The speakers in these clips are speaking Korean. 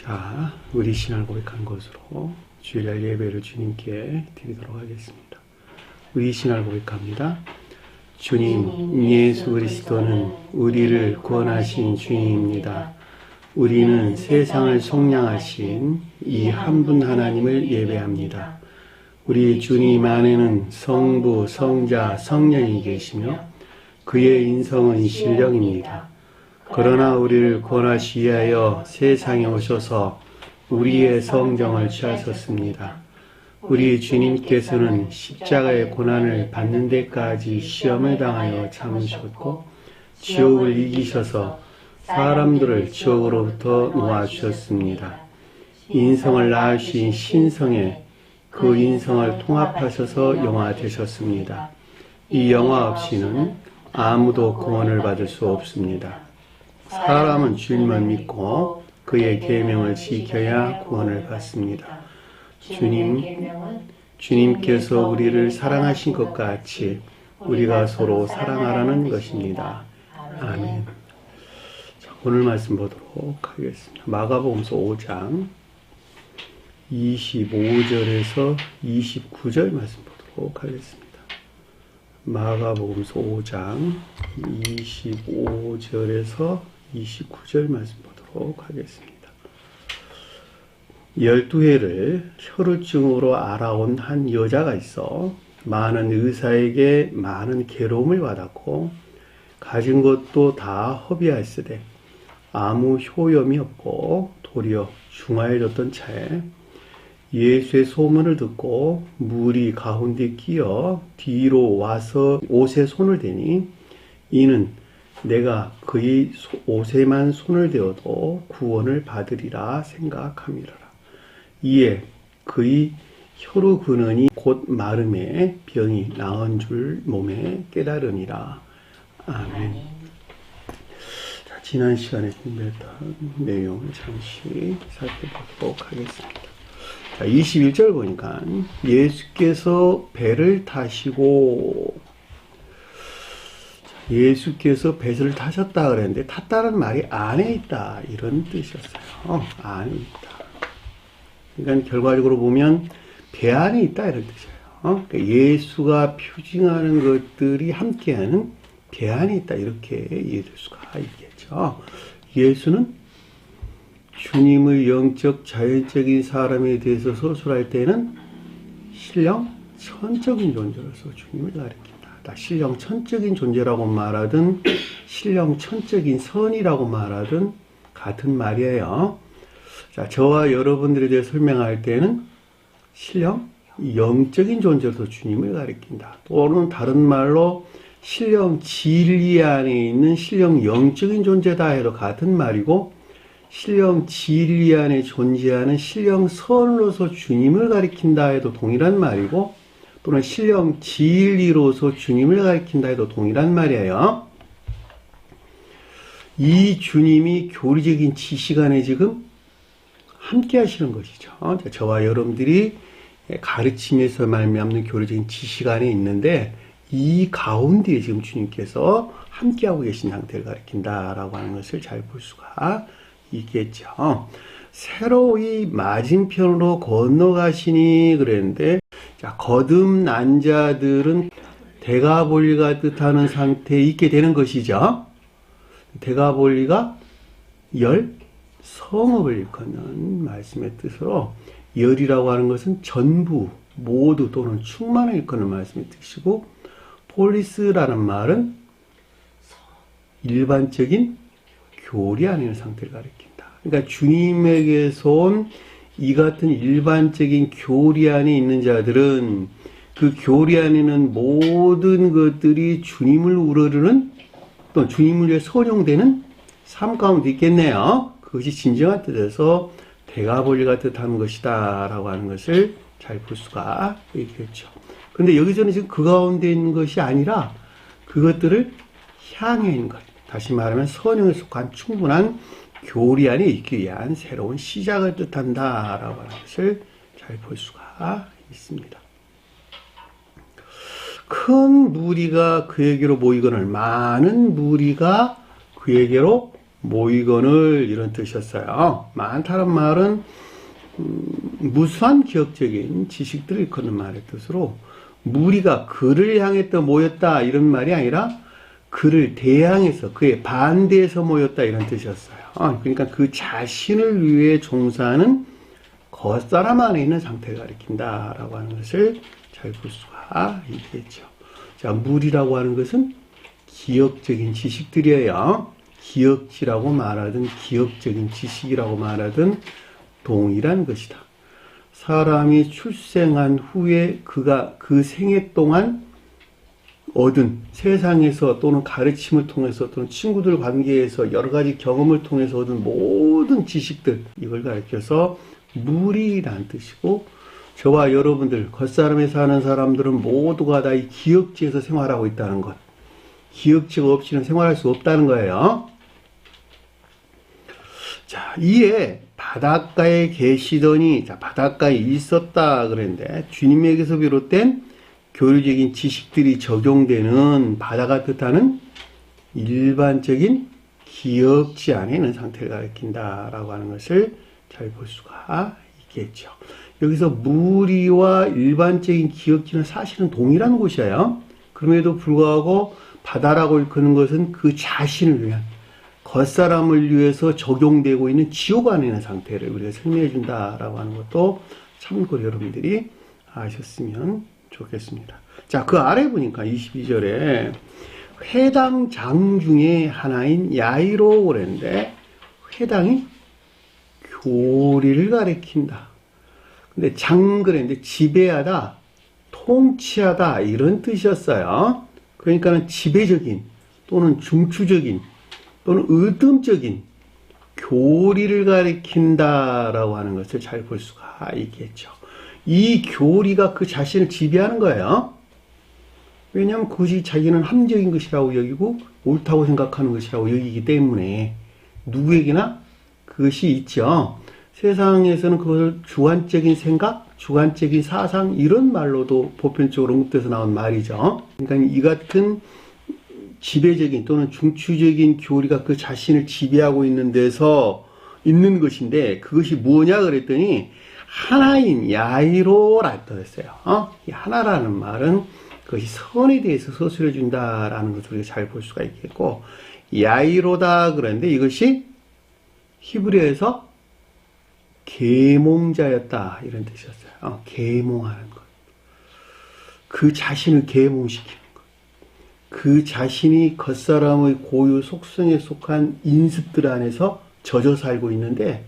자, 우리 신앙을 고백한 것으로 주일날 예배를 주님께 드리도록 하겠습니다. 우리 신앙을 고백합니다. 주님, 예수 그리스도는 우리를 구원하신 주님입니다. 우리는 세상을 속량하신 이 한 분 하나님을 예배합니다. 우리 주님 안에는 성부, 성자, 성령이 계시며 그의 인성은 신령입니다. 그러나 우리를 구원하시기 위하여 세상에 오셔서 우리의 성정을 취하셨습니다. 우리 주님께서는 십자가의 고난을 받는 데까지 시험을 당하여 참으셨고 지옥을 이기셔서 사람들을 지옥으로부터 놓아주셨습니다. 인성을 낳으신 신성에 그 인성을 통합하셔서 영화 되셨습니다. 이 영화 없이는 아무도 구원을 받을 수 없습니다. 사람은 주님을 믿고 그의 계명을 지켜야 구원을 받습니다. 주님께서 우리를 사랑하신 것 같이 우리가 서로 사랑하라는 것입니다. 아멘. 자, 오늘 말씀 보도록 하겠습니다. 마가복음서 5장 25절에서 29절 말씀 보도록 하겠습니다. 마가복음서 5장 25절에서 29절 말씀 보도록 하겠습니다. 12해를 혈우증으로 알아온 한 여자가 있어 많은 의사에게 많은 괴로움을 받았고 가진 것도 다 허비하였으되 아무 효염이 없고 도리어 중하여졌던 차에 예수의 소문을 듣고 무리 가운데 끼어 뒤로 와서 옷에 손을 대니 이는 내가 그의 옷에만 손을 대어도 구원을 받으리라 생각함이라. 이에 그의 혈루 근원이 곧 마름에 병이 나은 줄 몸에 깨달으니라. 아멘. 자, 지난 시간에 공부했던 내용을 잠시 살펴보도록 하겠습니다. 자, 21절 보니까 예수께서 배를 타시고 예수께서 배를 타셨다 그랬는데 탔다는 말이 안에 있다 이런 뜻이었어요. 안에 있다. 그러니까 결과적으로 보면 배 안에 있다 이런 뜻이에요. 그러니까 예수가 표징하는 것들이 함께하는 배 안에 있다 이렇게 이해될 수가 있겠죠. 예수는 주님의 영적 자연적인 사람에 대해서 서술할 때는 신령 천적인 존재로서 주님을 가리킨다. 신령 천적인 존재라고 말하든 신령 천적인 선이라고 말하든 같은 말이에요. 자, 저와 여러분들에 대해 설명할 때는 신령 영적인 존재로서 주님을 가리킨다. 또는 다른 말로 신령 진리 안에 있는 신령 영적인 존재다 해도 같은 말이고 신령 진리 안에 존재하는 신령 선으로서 주님을 가리킨다 해도 동일한 말이고 또는 신령 진리로서 주님을 가리킨다 해도 동일한 말이에요. 이 주님이 교리적인 지식 안에 지금 함께 하시는 것이죠. 저와 여러분들이 가르침에서 말미암는 교리적인 지식 안에 있는데 이 가운데에 지금 주님께서 함께하고 계신 상태를 가리킨다라고 하는 것을 잘 볼 수가 있겠죠. 새로이 맞은편으로 건너가시니 그랬는데 자, 거듭난 자들은 대가볼리가 뜻하는 상태에 있게 되는 것이죠. 대가볼리가 열, 성읍을 일컫는 말씀의 뜻으로 열이라고 하는 것은 전부, 모두 또는 충만을 일컫는 말씀의 뜻이고 폴리스라는 말은 일반적인 교리 안에 있는 상태를 가리킨다. 그러니까 주님에게서 온 이 같은 일반적인 교리 안에 있는 자들은 그 교리 안에 있는 모든 것들이 주님을 우러르는 또 주님을 위해 선용되는 삶 가운데 있겠네요. 그것이 진정한 뜻에서 대가볼리가 뜻하는 것이다 라고 하는 것을 잘 볼 수가 있겠죠. 그런데 여기서는 지금 그 가운데 있는 것이 아니라 그것들을 향해 있는 것. 다시 말하면 선용에 속한 충분한 교리 안에 있기 위한 새로운 시작을 뜻한다 라고 하는 것을 잘 볼 수가 있습니다. 큰 무리가 그에게로 모이거늘 많은 무리가 그에게로 모이거늘 이런 뜻이었어요. 많다는 말은 무수한 기억적인 지식들을 일컫는 말의 뜻으로 무리가 그를 향해서 모였다 이런 말이 아니라 그를 대항해서 그의 반대해서 모였다 이런 뜻이었어요. 그러니까 그 자신을 위해 종사하는 겉사람 안에 있는 상태를 가리킨다라고 하는 것을 잘 볼 수가 있겠죠. 자, 무리라고 하는 것은 기억적인 지식들이에요. 기억지라고 말하든 기억적인 지식이라고 말하든 동일한 것이다. 사람이 출생한 후에 그가 그 생애 동안 얻은 세상에서 또는 가르침을 통해서 또는 친구들 관계에서 여러 가지 경험을 통해서 얻은 모든 지식들, 이걸 가리켜서 무리라는 뜻이고, 저와 여러분들 겉사람에 사는 사람들은 모두가 다 이 기억지에서 생활하고 있다는 것, 기억지가 없이는 생활할 수 없다는 거예요. 자, 이에 바닷가에 계시더니, 자, 바닷가에 있었다 그랬는데 주님에게서 비롯된 교류적인 지식들이 적용되는 바다가 뜻하는 일반적인 기억지 안에 있는 상태를 가리킨다라고 하는 것을 잘 볼 수가 있겠죠. 여기서 무리와 일반적인 기억지는 사실은 동일한 곳이에요. 그럼에도 불구하고 바다라고 일컫는 것은 그 자신을 위한, 겉사람을 위해서 적용되고 있는 지옥 안에 있는 상태를 우리가 설명해 준다라고 하는 것도 참고로 여러분들이 아셨으면 좋겠습니다. 자, 그 아래 보니까 22절에 회당장 중에 하나인 야이로 그랬는데, 회당이 교리를 가리킨다. 근데 장 그랬는데 지배하다, 통치하다 이런 뜻이었어요. 그러니까는 지배적인 또는 중추적인 또는 의dom적인 교리를 가리킨다라고 하는 것을 잘 볼 수가 있겠죠. 이 교리가 그 자신을 지배하는 거예요. 왜냐하면 그것이 자기는 합리적인 것이라고 여기고 옳다고 생각하는 것이라고 여기기 때문에 누구에게나 그것이 있죠. 세상에서는 그것을 주관적인 생각, 주관적인 사상 이런 말로도 보편적으로 언급돼서 나온 말이죠. 그러니까 이 같은 지배적인 또는 중추적인 교리가 그 자신을 지배하고 있는 데서 있는 것인데, 그것이 뭐냐 그랬더니 하나인 야이로라 뜻했어요. 이 하나라는 말은 그것이 선에 대해서 서술해 준다라는 것을 우리가 잘 볼 수가 있겠고, 야이로다 그랬는데 이것이 히브리어에서 계몽자였다 이런 뜻이었어요. 계몽하는 것, 그 자신을 계몽시키는 것, 그 자신이 겉사람의 고유 속성에 속한 인습들 안에서 젖어 살고 있는데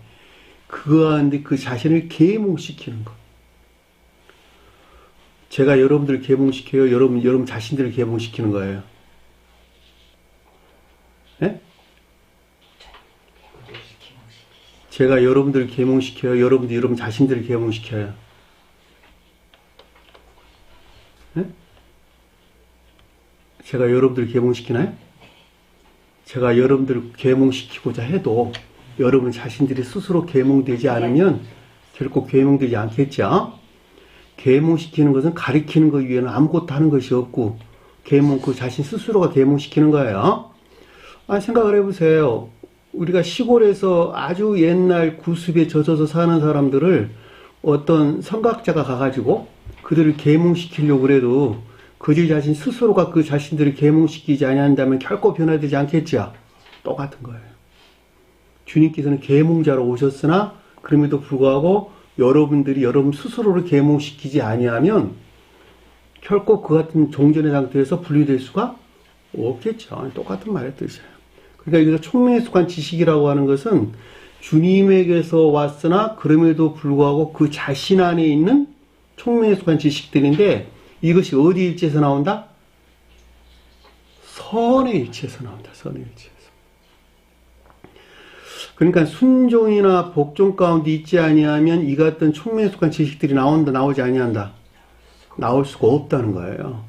그 가운데 그 자신을 계몽시키는 것. 제가 여러분들을 계몽시켜요? 여러분 자신들을 계몽시키는 거예요? 네? 제가 여러분들을 계몽시켜요? 여러분 자신들을 계몽시켜요? 네? 제가 여러분들을 계몽시키나요? 제가 여러분들을 계몽시키고자 해도 여러분 자신들이 스스로 계몽되지 않으면 결코 계몽되지 않겠죠? 계몽시키는 것은 가리키는 것 위에는 아무것도 하는 것이 없고, 그 자신 스스로가 계몽시키는 거예요. 생각을 해보세요. 우리가 시골에서 아주 옛날 구습에 젖어서 사는 사람들을 어떤 선각자가 가가지고 그들을 계몽시키려고 그래도 그들 자신 스스로가 그 자신들을 계몽시키지 아니한다면 결코 변화되지 않겠죠. 똑같은 거예요. 주님께서는 계몽자로 오셨으나 그럼에도 불구하고 여러분들이 여러분 스스로를 계몽시키지 아니하면 결코 그 같은 종전의 상태에서 분리될 수가 없겠죠. 똑같은 말의 뜻이에요. 그러니까 여기서 총명에 속한 지식이라고 하는 것은 주님에게서 왔으나 그럼에도 불구하고 그 자신 안에 있는 총명에 속한 지식들인데, 이것이 어디 일치에서 나온다? 선의 일치에서 나온다. 선의 일치에서. 그러니까 순종이나 복종 가운데 있지 아니하면 이 같은 총명에 속한 지식들이 나오지 아니한다. 나올 수가 없다는 거예요.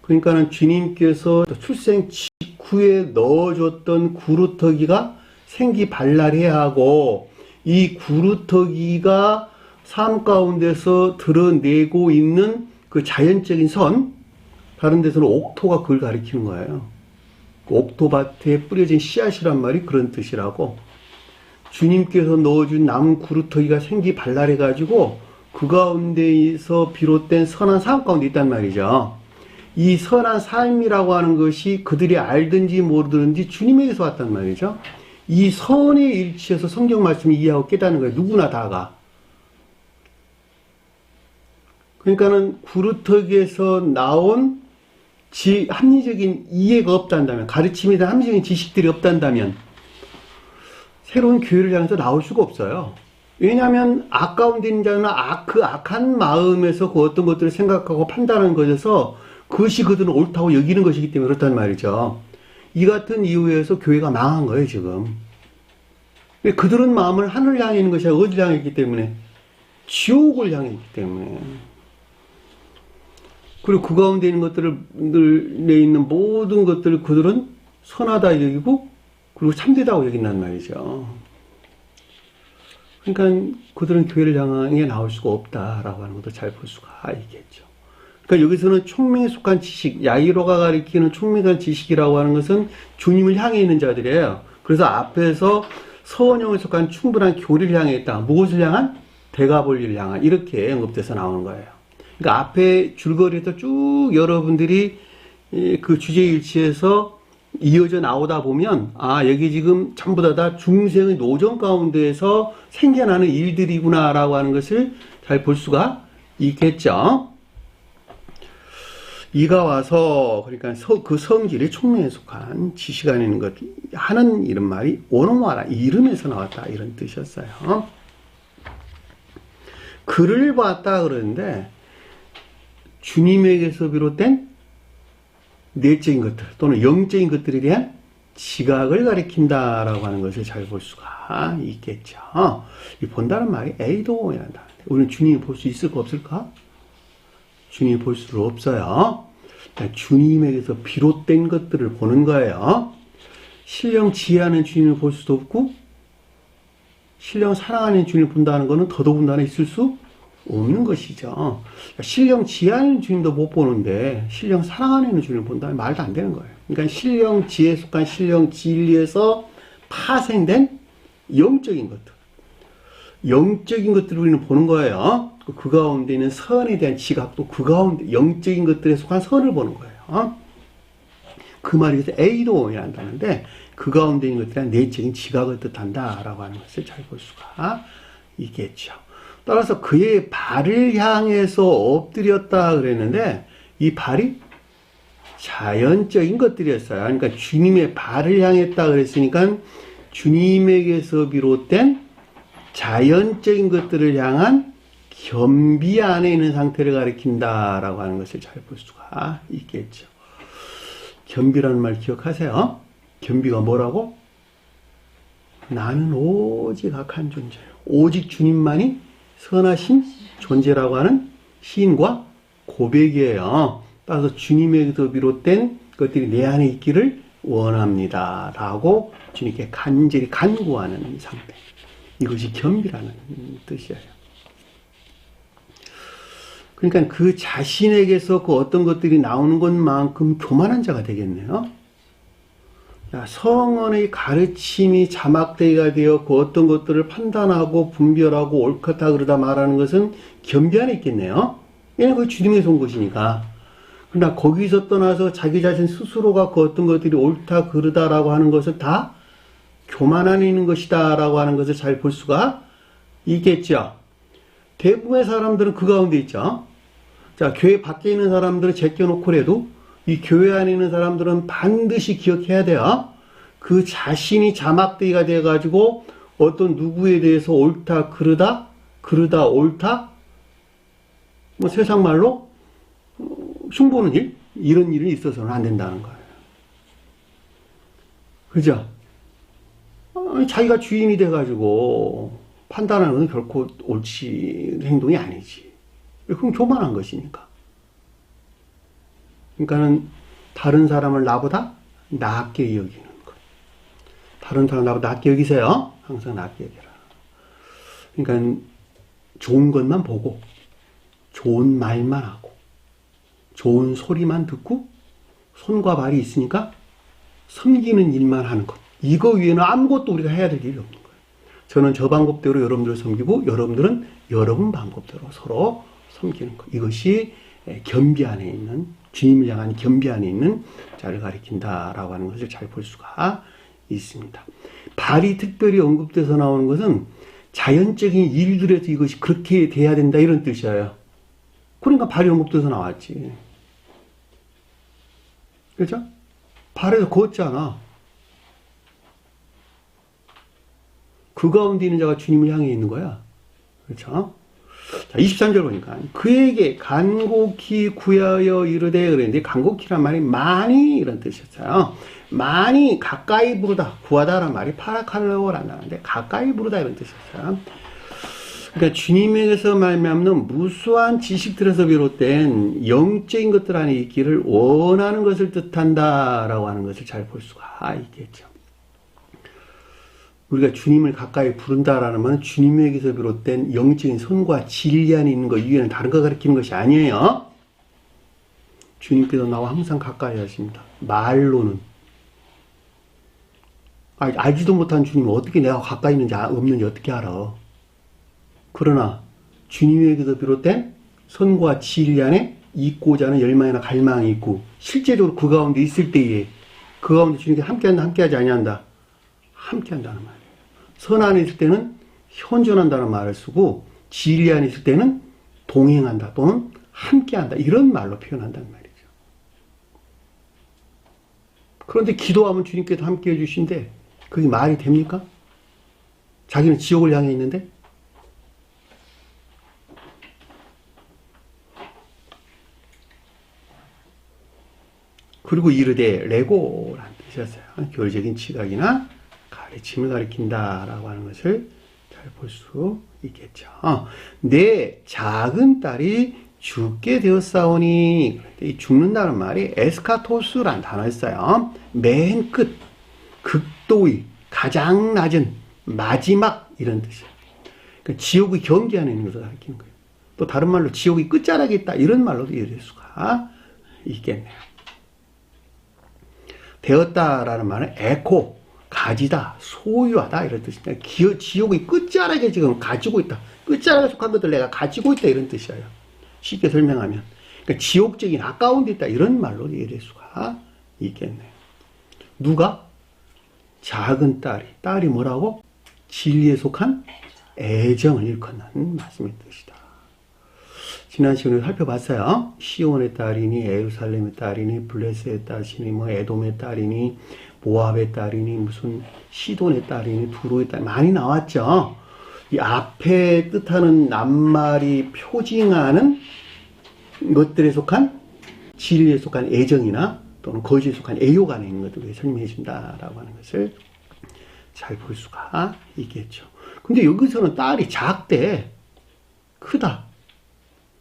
그러니까는 주님께서 출생 직후에 넣어줬던 구루터기가 생기발랄해야 하고, 이 구루터기가 삶 가운데서 드러내고 있는 그 자연적인 선, 다른 데서는 옥토가 그걸 가리키는 거예요. 옥토밭에 뿌려진 씨앗이란 말이 그런 뜻이라고. 주님께서 넣어준 나무 구루터기가 생기 발랄해가지고 그 가운데에서 비롯된 선한 삶 가운데 있단 말이죠. 이 선한 삶이라고 하는 것이 그들이 알든지 모르든지 주님에게서 왔단 말이죠. 이 선의 일치에서 성경 말씀을 이해하고 깨닫는 거예요. 누구나 다가. 그러니까는 구루터기에서 나온 합리적인 이해가 없단다면, 가르침에 대한 합리적인 지식들이 없단다면 새로운 교회를 향해서 나올 수가 없어요. 왜냐하면 악 가운데 있는 자는 그 악한 마음에서 그 어떤 것들을 생각하고 판단하는 것에서 그것이 그들은 옳다고 여기는 것이기 때문에 그렇단 말이죠. 이 같은 이유에서 교회가 망한 거예요, 지금. 그들은 마음을 하늘을 향해 있는 것이 아니라 어디를 향해 있기 때문에? 지옥을 향해 있기 때문에. 그리고 그 가운데 있는 것들을, 내 있는 모든 것들을 그들은 선하다 여기고, 그리고 참되다고 여긴단 말이죠. 그러니까 그들은 교회를 향해 나올 수가 없다라고 하는 것도 잘 볼 수가 있겠죠. 그러니까 여기서는 총명에 속한 지식, 야이로가 가리키는 총명에 속한 지식이라고 하는 것은 주님을 향해 있는 자들이에요. 그래서 앞에서 서원형에 속한 충분한 교리를 향해 있다. 무엇을 향한? 대가볼리를 향한. 이렇게 언급돼서 나오는 거예요. 그러니까 앞에 줄거리에서 쭉 여러분들이 그 주제일치에서 이어져 나오다 보면 여기 지금 전부 다 중생의 노정 가운데에서 생겨나는 일들이구나 라고 하는 것을 잘 볼 수가 있겠죠. 이가 와서 그러니까 그 성질이 총명에 속한 지식 안에 있는 것 하는 이런 말이 오노마라 이름에서 나왔다 이런 뜻이었어요. 그를 봤다 그러는데 주님에게서 비롯된 내적인 것들 또는 영적인 것들에 대한 지각을 가리킨다라고 하는 것을 잘 볼 수가 있겠죠. 이 본다는 말이 에이도이란다. 우리는 주님을 볼 수 있을까 없을까? 주님을 볼 수 없어요. 주님에게서 비롯된 것들을 보는 거예요. 신령 지혜하는 주님을 볼 수도 없고 신령 사랑하는 주님을 본다는 것은 더더군다나 있을 수 없는 것이죠. 신령 지혜하는 주님도 못 보는데 신령 사랑하는 주님을 본다면 말도 안 되는 거예요. 그러니까 신령 지혜에 속한 신령 진리에서 파생된 영적인 것들, 영적인 것들을 우리는 보는 거예요. 그 가운데 있는 선에 대한 지각도 그 가운데 영적인 것들에 속한 선을 보는 거예요. 그 말이 그래서 에이도이란다는데 그 가운데 있는 것들에 대한 내적인 지각을 뜻한다라고 하는 것을 잘 볼 수가 있겠죠. 따라서 그의 발을 향해서 엎드렸다 그랬는데 이 발이 자연적인 것들이었어요. 그러니까 주님의 발을 향했다 그랬으니까 주님에게서 비롯된 자연적인 것들을 향한 겸비 안에 있는 상태를 가리킨다라고 하는 것을 잘 볼 수가 있겠죠. 겸비라는 말 기억하세요. 겸비가 뭐라고? 나는 오직 악한 존재예요. 오직 주님만이 선하신 존재라고 하는 시인과 고백이에요. 따라서 주님에게서 비롯된 것들이 내 안에 있기를 원합니다. 라고 주님께 간절히 간구하는 상태. 이것이 겸비라는 뜻이에요. 그러니까 그 자신에게서 그 어떤 것들이 나오는 것만큼 교만한 자가 되겠네요. 성언의 가르침이 자막대가 되어 그 어떤 것들을 판단하고 분별하고 옳다 그러다 말하는 것은 겸비 안에 있겠네요. 왜냐하면 그게 주님에서 온 것이니까. 그러나 거기서 떠나서 자기 자신 스스로가 그 어떤 것들이 옳다 그러다라고 하는 것을 다 교만 안에 있는 것이다 라고 하는 것을 잘 볼 수가 있겠죠. 대부분의 사람들은 그 가운데 있죠. 자, 교회 밖에 있는 사람들은 제껴놓고라도 이 교회 안에 있는 사람들은 반드시 기억해야 돼요. 그 자신이 자막대기가 돼가지고 어떤 누구에 대해서 옳다, 그러다, 옳다, 뭐 세상 말로 흉보는 일? 이런 일이 있어서는 안 된다는 거예요. 그죠? 자기가 주인이 돼가지고 판단하는 건 결코 옳지 행동이 아니지. 그건 교만한 것이니까. 그러니까는 다른 사람을 나보다 낮게 여기는 것. 다른 사람 나보다 낮게 여기세요. 항상 낮게 여기라. 그러니까 좋은 것만 보고 좋은 말만 하고 좋은 소리만 듣고 손과 발이 있으니까 섬기는 일만 하는 것. 이거 위에는 아무것도 우리가 해야 될 일이 없는 거예요. 저는 저 방법대로 여러분들을 섬기고 여러분들은 여러분 방법대로 서로 섬기는 것. 이것이 겸비 안에 있는, 주님을 향한 겸비 안에 있는 자를 가리킨다라고 하는 것을 잘 볼 수가 있습니다. 발이 특별히 언급돼서 나오는 것은 자연적인 일들에서 이것이 그렇게 돼야 된다 이런 뜻이에요. 그러니까 발이 언급돼서 나왔지. 그렇죠? 발에서 걷잖아. 그 가운데 있는 자가 주님을 향해 있는 거야. 그렇죠? 자, 23절 보니까 그에게 간곡히 구하여 이르되 그랬는데 간곡히란 말이 많이 이런 뜻이었어요. 많이 가까이 부르다. 구하다라는 말이 파라칼로라는 단어인데 가까이 부르다 이런 뜻이었어요. 그러니까 주님에게서 말미암는 무수한 지식들에서 비롯된 영적인 것들 안에 있기를 원하는 것을 뜻한다라고 하는 것을 잘 볼 수가 있겠죠. 우리가 주님을 가까이 부른다라는 말은 주님에게서 비롯된 영적인 선과 진리 안에 있는 것 이외에는 다른 거 가리키는 것이 아니에요. 주님께서 나와 항상 가까이 하십니다. 말로는. 알지도 못한 주님이 어떻게 내가 가까이 있는지 없는지 어떻게 알아. 그러나 주님에게서 비롯된 선과 진리 안에 있고자 하는 열망이나 갈망이 있고 실제적으로 그 가운데 있을 때에 그 가운데 주님께 함께한다 함께하지 아니한다 함께한다는 말이에요. 선 안에 있을 때는 현존한다는 말을 쓰고 진리 안에 있을 때는 동행한다 또는 함께한다 이런 말로 표현한다는 말이죠. 그런데 기도하면 주님께서 함께해 주신데 그게 말이 됩니까? 자기는 지옥을 향해 있는데 그리고 이르되 레고라는 뜻이었어요. 교리적인 지각이나 가르침을 가리킨다라고 하는 것을 잘 볼 수 있겠죠. 내 작은 딸이 죽게 되었사오니 이 죽는다는 말이 에스카토스라는 단어였어요. 맨 끝, 극도의, 가장 낮은, 마지막 이런 뜻이에요. 그러니까 지옥의 경계 안에 있는 것을 가리키는 거예요. 또 다른 말로 지옥의 끝자락에 있다 이런 말로도 이해될 수가 있겠네요. 되었다라는 말은 에코, 가지다, 소유하다 이런 뜻입니다. 지옥의 끝자락에 지금 가지고 있다. 끝자락에 속한 것들 내가 가지고 있다 이런 뜻이에요. 쉽게 설명하면. 그러니까 지옥적인 아까운 데 있다 이런 말로 이해될 수가 있겠네요. 누가? 작은 딸이 뭐라고? 진리에 속한 애정을 일컫는 말씀의 뜻이다. 지난 시간에 살펴봤어요. 시온의 딸이니 예루살렘의 딸이니 블레스의 딸이니 뭐 에돔의 딸이니 모압의 딸이니 무슨 시돈의 딸이니 두로의 딸 많이 나왔죠. 이 앞에 뜻하는 낱말이 표징하는 것들에 속한 진리에 속한 애정이나 또는 거짓에 속한 애욕 안에 있는 것들을 설명해 준다라고 하는 것을 잘 볼 수가 있겠죠. 근데 여기서는 딸이 작대, 크다.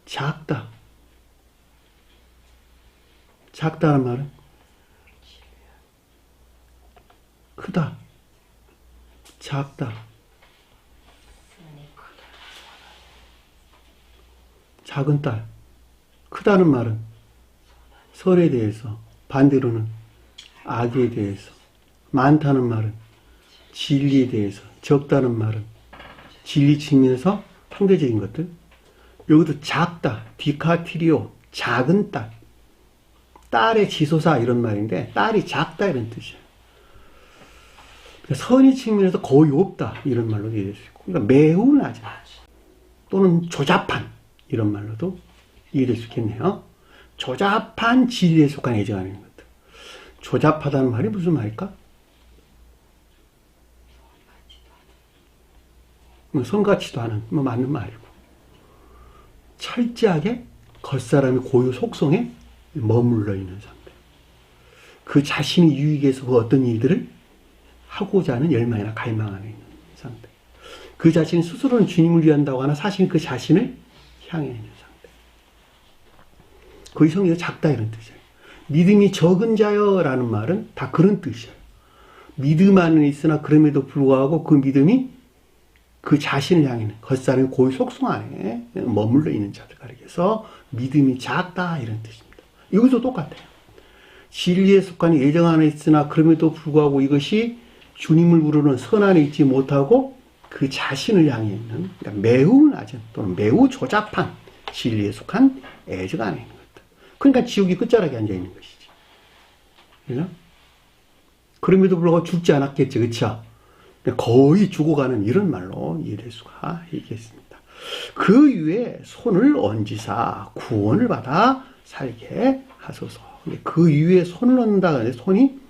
작다. 작다는 말은 크다. 작다. 작은 딸. 크다는 말은 선에 대해서, 반대로는 악에 대해서, 많다는 말은 진리에 대해서, 적다는 말은 진리 측면에서 상대적인 것들. 여기도 작다, 디카티리오, 작은 딸, 딸의 지소사 이런 말인데 딸이 작다 이런 뜻이에요. 그러니까 선의 측면에서 거의 없다 이런 말로도 이해될 수 있고, 그러니까 매우 낮은 또는 조잡한 이런 말로도 이해될 수 있겠네요. 조잡한 진리에 속한 애정하는 것들. 조잡하다는 말이 무슨 말일까? 성같지도 않은 맞는 말이고. 철저하게 겉사람의 고유 속성에 머물러 있는 상태. 그 자신의 유익에서 그 어떤 일들을 하고자 하는 열망이나 갈망 안에 있는 상태. 그 자신 스스로는 주님을 위한다고 하나 사실은 그 자신을 향해 있는 상태. 거의 성경에서 작다 이런 뜻이에요. 믿음이 적은 자여라는 말은 다 그런 뜻이에요. 믿음 안에 있으나 그럼에도 불구하고 그 믿음이 그 자신을 향해 겉사람의 고유 속성 안에 머물러 있는 자들 가리켜서 믿음이 작다 이런 뜻입니다. 여기서 똑같아요. 진리에 속한 예정 안에 있으나 그럼에도 불구하고 이것이 주님을 부르는 선 안에 있지 못하고 그 자신을 향해 있는, 그러니까 매우 낮은 또는 매우 조잡한 진리에 속한 애적 안에 있는 것들. 그러니까 지옥이 끝자락에 앉아 있는 것이지. 그죠? 그럼에도 불구하고 죽지 않았겠지, 그쵸? 거의 죽어가는 이런 말로 이해될 수가 있겠습니다. 그 위에 손을 얹으사 구원을 받아 살게 하소서. 그 위에 손을 얹는다. 근데 손이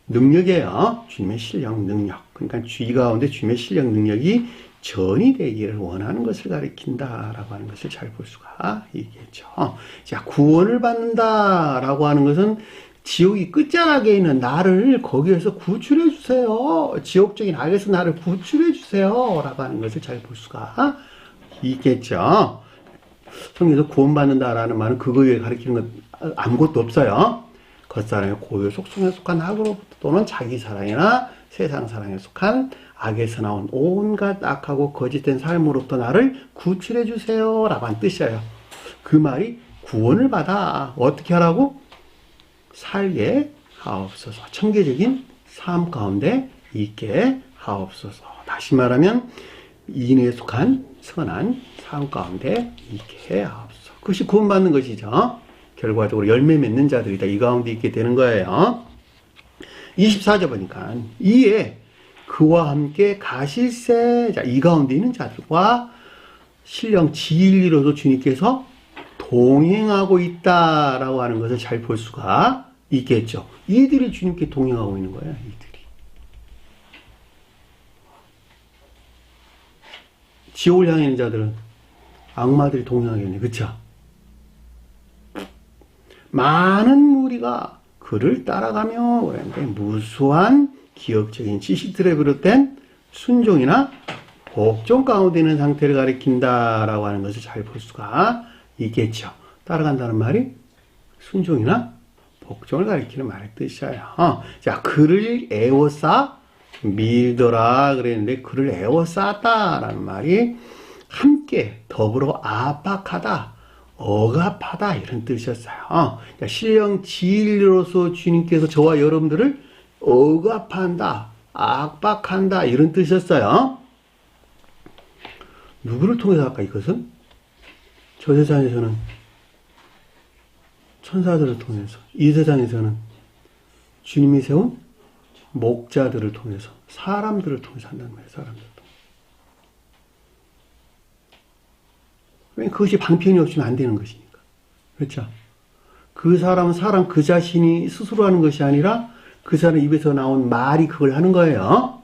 능력이에요. 주님의 신령 능력. 그러니까 이 가운데 주님의 신령 능력이 전이 되기를 원하는 것을 가리킨다라고 하는 것을 잘 볼 수가 있겠죠. 자, 구원을 받는다라고 하는 것은 지옥이 끝자락에 있는 나를 거기에서 구출해 주세요. 지옥적인 악에서 나를 구출해 주세요. 라고 하는 것을 잘 볼 수가 있겠죠. 성경에서 구원받는다라는 말은 그거 외에 가리키는 것 아무것도 없어요. 겉사람의 고유 속성에 속한 악으로부터 또는 자기 사랑이나 세상 사랑에 속한 악에서 나온 온갖 악하고 거짓된 삶으로부터 나를 구출해 주세요. 라고 하는 뜻이에요. 그 말이 구원을 받아 어떻게 하라고? 살게 하옵소서. 청계적인 삶 가운데 있게 하옵소서. 다시 말하면 인에 속한 선한 삶 가운데 있게 하옵소서. 그것이 구원받는 것이죠. 결과적으로 열매 맺는 자들이다. 이 가운데 있게 되는 거예요. 24절 보니까 이에 그와 함께 가실새, 자, 이 가운데 있는 자들과 신령 진리로도 주님께서 동행하고 있다라고 하는 것을 잘 볼 수가 있겠죠. 이들이 주님께 동행하고 있는 거예요. 이들이. 지옥을 향해 있는 자들은 악마들이 동행하겠네. 그쵸? 많은 무리가 그를 따라가며 그랬는데 무수한 기억적인 지식들에 비롯된 순종이나 복종 가운데 있는 상태를 가리킨다라고 하는 것을 잘 볼 수가 있겠죠. 따라간다는 말이 순종이나 복종을 가리키는 말의 뜻이에요. 자, 그를 애워싸 밀더라 그랬는데 그를 애워쌌다라는 말이 함께 더불어 압박하다, 억압하다 이런 뜻이었어요. 그러니까 신령 진리로서 주님께서 저와 여러분들을 억압한다, 압박한다 이런 뜻이었어요. 누구를 통해서 할까 이것은? 저 세상에서는 천사들을 통해서, 이 세상에서는 주님이 세운 목자들을 통해서, 사람들을 통해서 한다는 거예요. 사람들 통해서. 왜냐면 그것이 방편이 없으면 안 되는 것이니까. 그렇죠? 그 사람은 사람 그 자신이 스스로 하는 것이 아니라 그 사람 입에서 나온 말이 그걸 하는 거예요.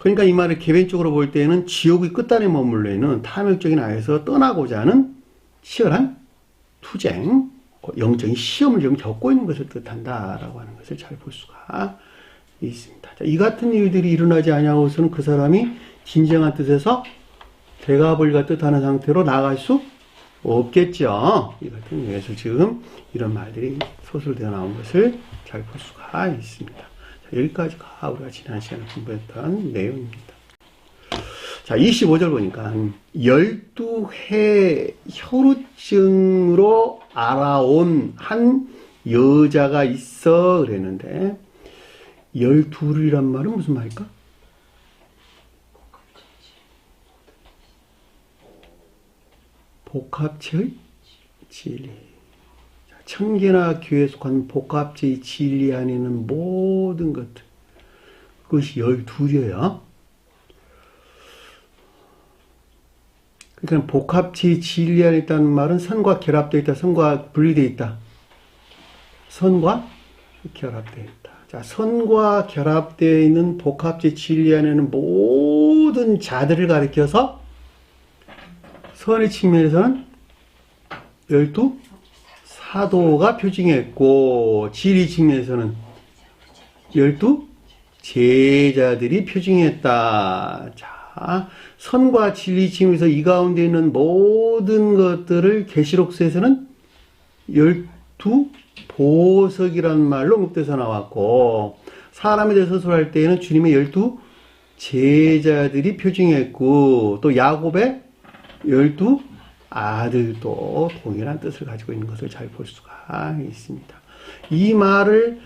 그러니까 이 말을 개변적으로 볼 때는 지옥의 끝단에 머물러 있는 탐욕적인 악에서 떠나고자 하는 치열한 투쟁, 영적인 시험을 좀 겪고 있는 것을 뜻한다라고 하는 것을 잘 볼 수가 있습니다. 자, 이 같은 일들이 일어나지 아니하고서는 그 사람이 진정한 뜻에서 대가벌이가 뜻하는 상태로 나아갈 수 없겠죠. 이 같은 의미에서 지금 이런 말들이 소설되어 나온 것을 잘 볼 수가 있습니다. 자, 여기까지가 우리가 지난 시간에 공부했던 내용입니다. 자, 25절 보니까 12회 혈우증으로 알아온 한 여자가 있어 그랬는데 12이란 말은 무슨 말일까? 복합체의 진리. 청계나 교회에 속한 복합체의 진리 안에 있는 모든 것들. 그것이 12이에요. 그러니까 복합체의 진리 안에 있다는 말은 선과 결합되어 있다. 선과 분리되어 있다. 선과 결합되어 있다. 자, 선과 결합되어 있는 복합체의 진리 안에는 모든 자들을 가리켜서 선의 측면에서는 12 사도가 표징했고 진리 측면에서는 12 제자들이 표징했다. 자, 선과 진리 측면에서 이 가운데 있는 모든 것들을 계시록서에서는 12 보석이라는 말로 언급돼서 나왔고 사람에 대해서 서술할 때에는 주님의 12 제자들이 표징했고 또 야곱의 12 아들도 동일한 뜻을 가지고 있는 것을 잘 볼 수가 있습니다. 이 말을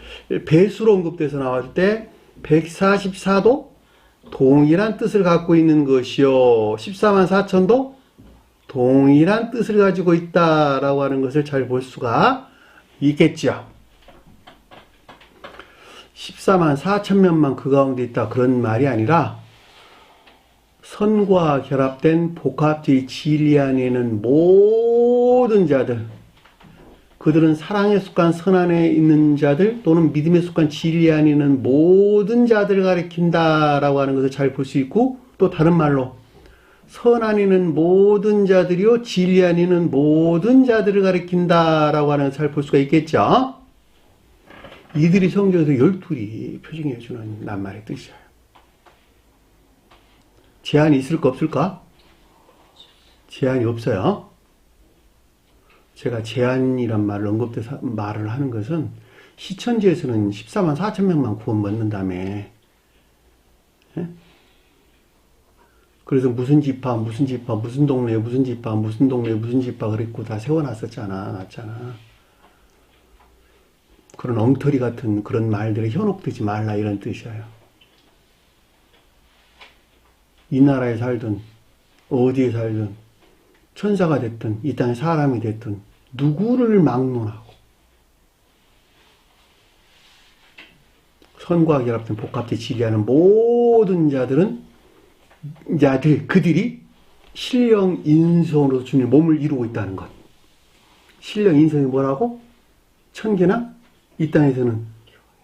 배수로 언급돼서 나왔을 때 144도 동일한 뜻을 갖고 있는 것이요 14만 4천도 동일한 뜻을 가지고 있다라고 하는 것을 잘 볼 수가 있겠죠. 14만 4천 명만 그 가운데 있다 그런 말이 아니라 선과 결합된 복합주의 진리 안에 있는 모든 자들, 그들은 사랑에 속한 선 안에 있는 자들 또는 믿음에 속한 진리 안에 있는 모든 자들을 가리킨다라고 하는 것을 잘 볼 수 있고, 또 다른 말로 선 안에 있는 모든 자들이요 진리 안에 있는 모든 자들을 가리킨다라고 하는 것을 잘 볼 수가 있겠죠. 이들이 성경에서 12이 표징해 주는 낱말의 뜻이에요. 제한이 있을까 없을까? 제한이 없어요. 제가 제한이란 말을 언급돼서 말을 하는 것은 시천지에서는 14만 4천 명만 구원 받는다며. 예? 그래서 무슨 지파, 무슨 지파, 무슨 동네, 무슨 지파, 무슨 동네, 무슨 지파 그랬고 다 세워놨었잖아, 놨잖아. 그런 엉터리 같은 그런 말들에 현혹되지 말라 이런 뜻이에요. 이 나라에 살든 어디에 살든 천사가 됐든 이 땅에 사람이 됐든 누구를 막론하고 선과 결합된 복합체 지리하는 모든 자들은 그들이 신령 인성으로 주님의 몸을 이루고 있다는 것. 신령 인성이 뭐라고? 천계나 이 땅에서는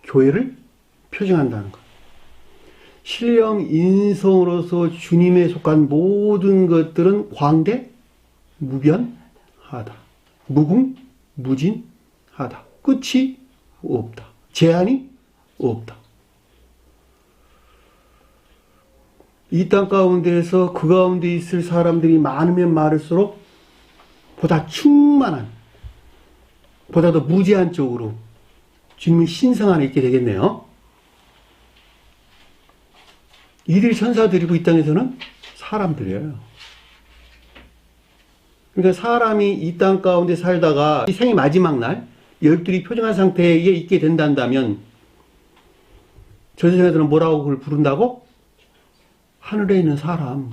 교회를 표징한다는 것. 신령 인성으로서 주님에 속한 모든 것들은 광대, 무변하다. 무궁, 무진하다. 끝이 없다. 제한이 없다. 이 땅 가운데에서 그 가운데 있을 사람들이 많으면 많을수록 보다 충만한, 보다 더 무제한 쪽으로 주님의 신성 안에 있게 되겠네요. 이들이 천사들이고 이 땅에서는 사람들이에요. 그러니까 사람이 이 땅 가운데 살다가 이 생의 마지막 날 12이 표정한 상태에 있게 된다면 저 세상에서는 뭐라고 그걸 부른다고? 하늘에 있는 사람.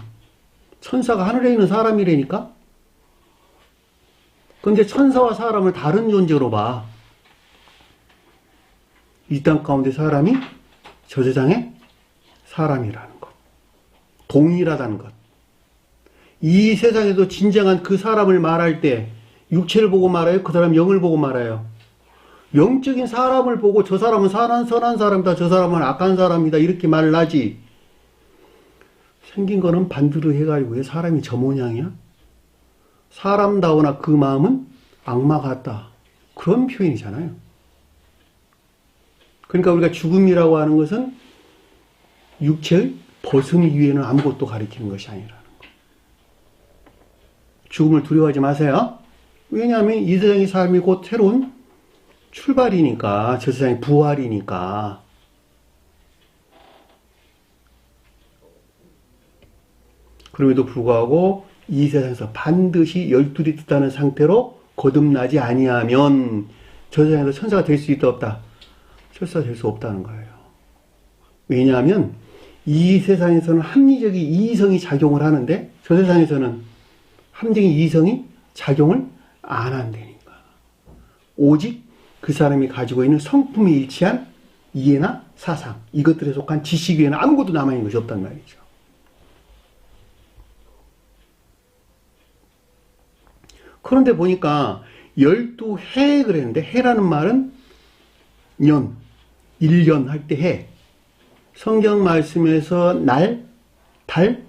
천사가 하늘에 있는 사람이라니까? 그런데 천사와 사람을 다른 존재로 봐. 이 땅 가운데 사람이 저 세상에 사람이라는 것. 동일하다는 것. 이 세상에도 진정한 그 사람을 말할 때 육체를 보고 말아요? 그 사람 영을 보고 말아요? 영적인 사람을 보고 저 사람은 선한 사람이다, 저 사람은 악한 사람이다 이렇게 말을 하지. 생긴 거는 반대로 해가지고 왜 사람이 저 모양이야? 사람다우나 그 마음은 악마 같다. 그런 표현이잖아요. 그러니까 우리가 죽음이라고 하는 것은 육체의 벗음 이외에는 아무것도 가리키는 것이 아니라는 거. 죽음을 두려워하지 마세요. 왜냐하면 이 세상의 삶이 곧 새로운 출발이니까, 저 세상의 부활이니까. 그럼에도 불구하고 이 세상에서 반드시 12이 뜻하는 상태로 거듭나지 아니하면 저 세상에서 천사가 될 수 있다 없다? 천사가 될 수 없다는 거예요. 왜냐하면 이 세상에서는 합리적인 이성이 작용을 하는데 저 세상에서는 합리적인 이성이 작용을 안 한다니까. 오직 그 사람이 가지고 있는 성품에 일치한 이해나 사상, 이것들에 속한 지식 외에는 아무것도 남아있는 것이 없단 말이죠. 그런데 보니까 12해 그랬는데, 해라는 말은 년, 1년 할 때 해. 성경 말씀에서 날, 달,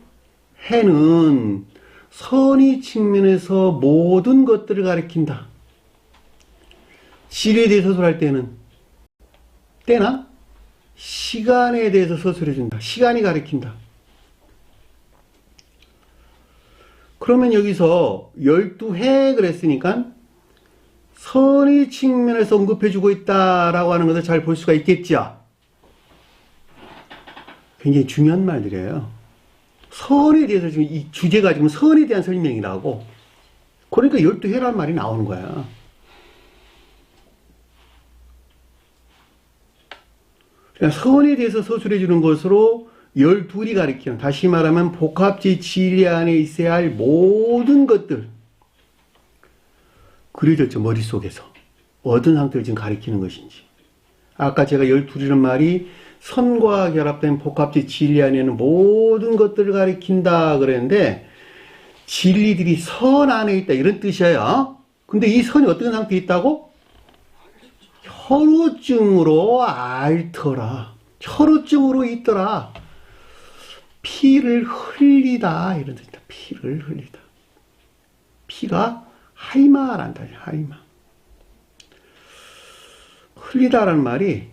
해는 선의 측면에서 모든 것들을 가리킨다. 질에 대해서 서술할 때는 때나 시간에 대해서 서술해준다. 시간이 가리킨다. 그러면 여기서 12해 그랬으니까 선의 측면에서 언급해주고 있다라고 하는 것을 잘 볼 수가 있겠죠. 굉장히 중요한 말들이에요. 선에 대해서 지금 이 주제가 지금 선에 대한 설명이라고. 그러니까 12회란 말이 나오는 거야. 그러니까 선에 대해서 서술해 주는 것으로 12이 가리키는, 다시 말하면 복합지 진리 안에 있어야 할 모든 것들 그려졌죠. 머릿속에서 어떤 상태를 지금 가리키는 것인지. 아까 제가 12이라는 말이 선과 결합된 복합지 진리 안에는 모든 것들을 가리킨다 그랬는데, 진리들이 선 안에 있다 이런 뜻이에요. 근데 이 선이 어떤 상태에 있다고? 혈우증으로 앓더라. 혈우증으로 있더라. 피를 흘리다 이런 뜻이다. 피를 흘리다. 피가 하이마란다. 하이마. 흘리다라는 말이,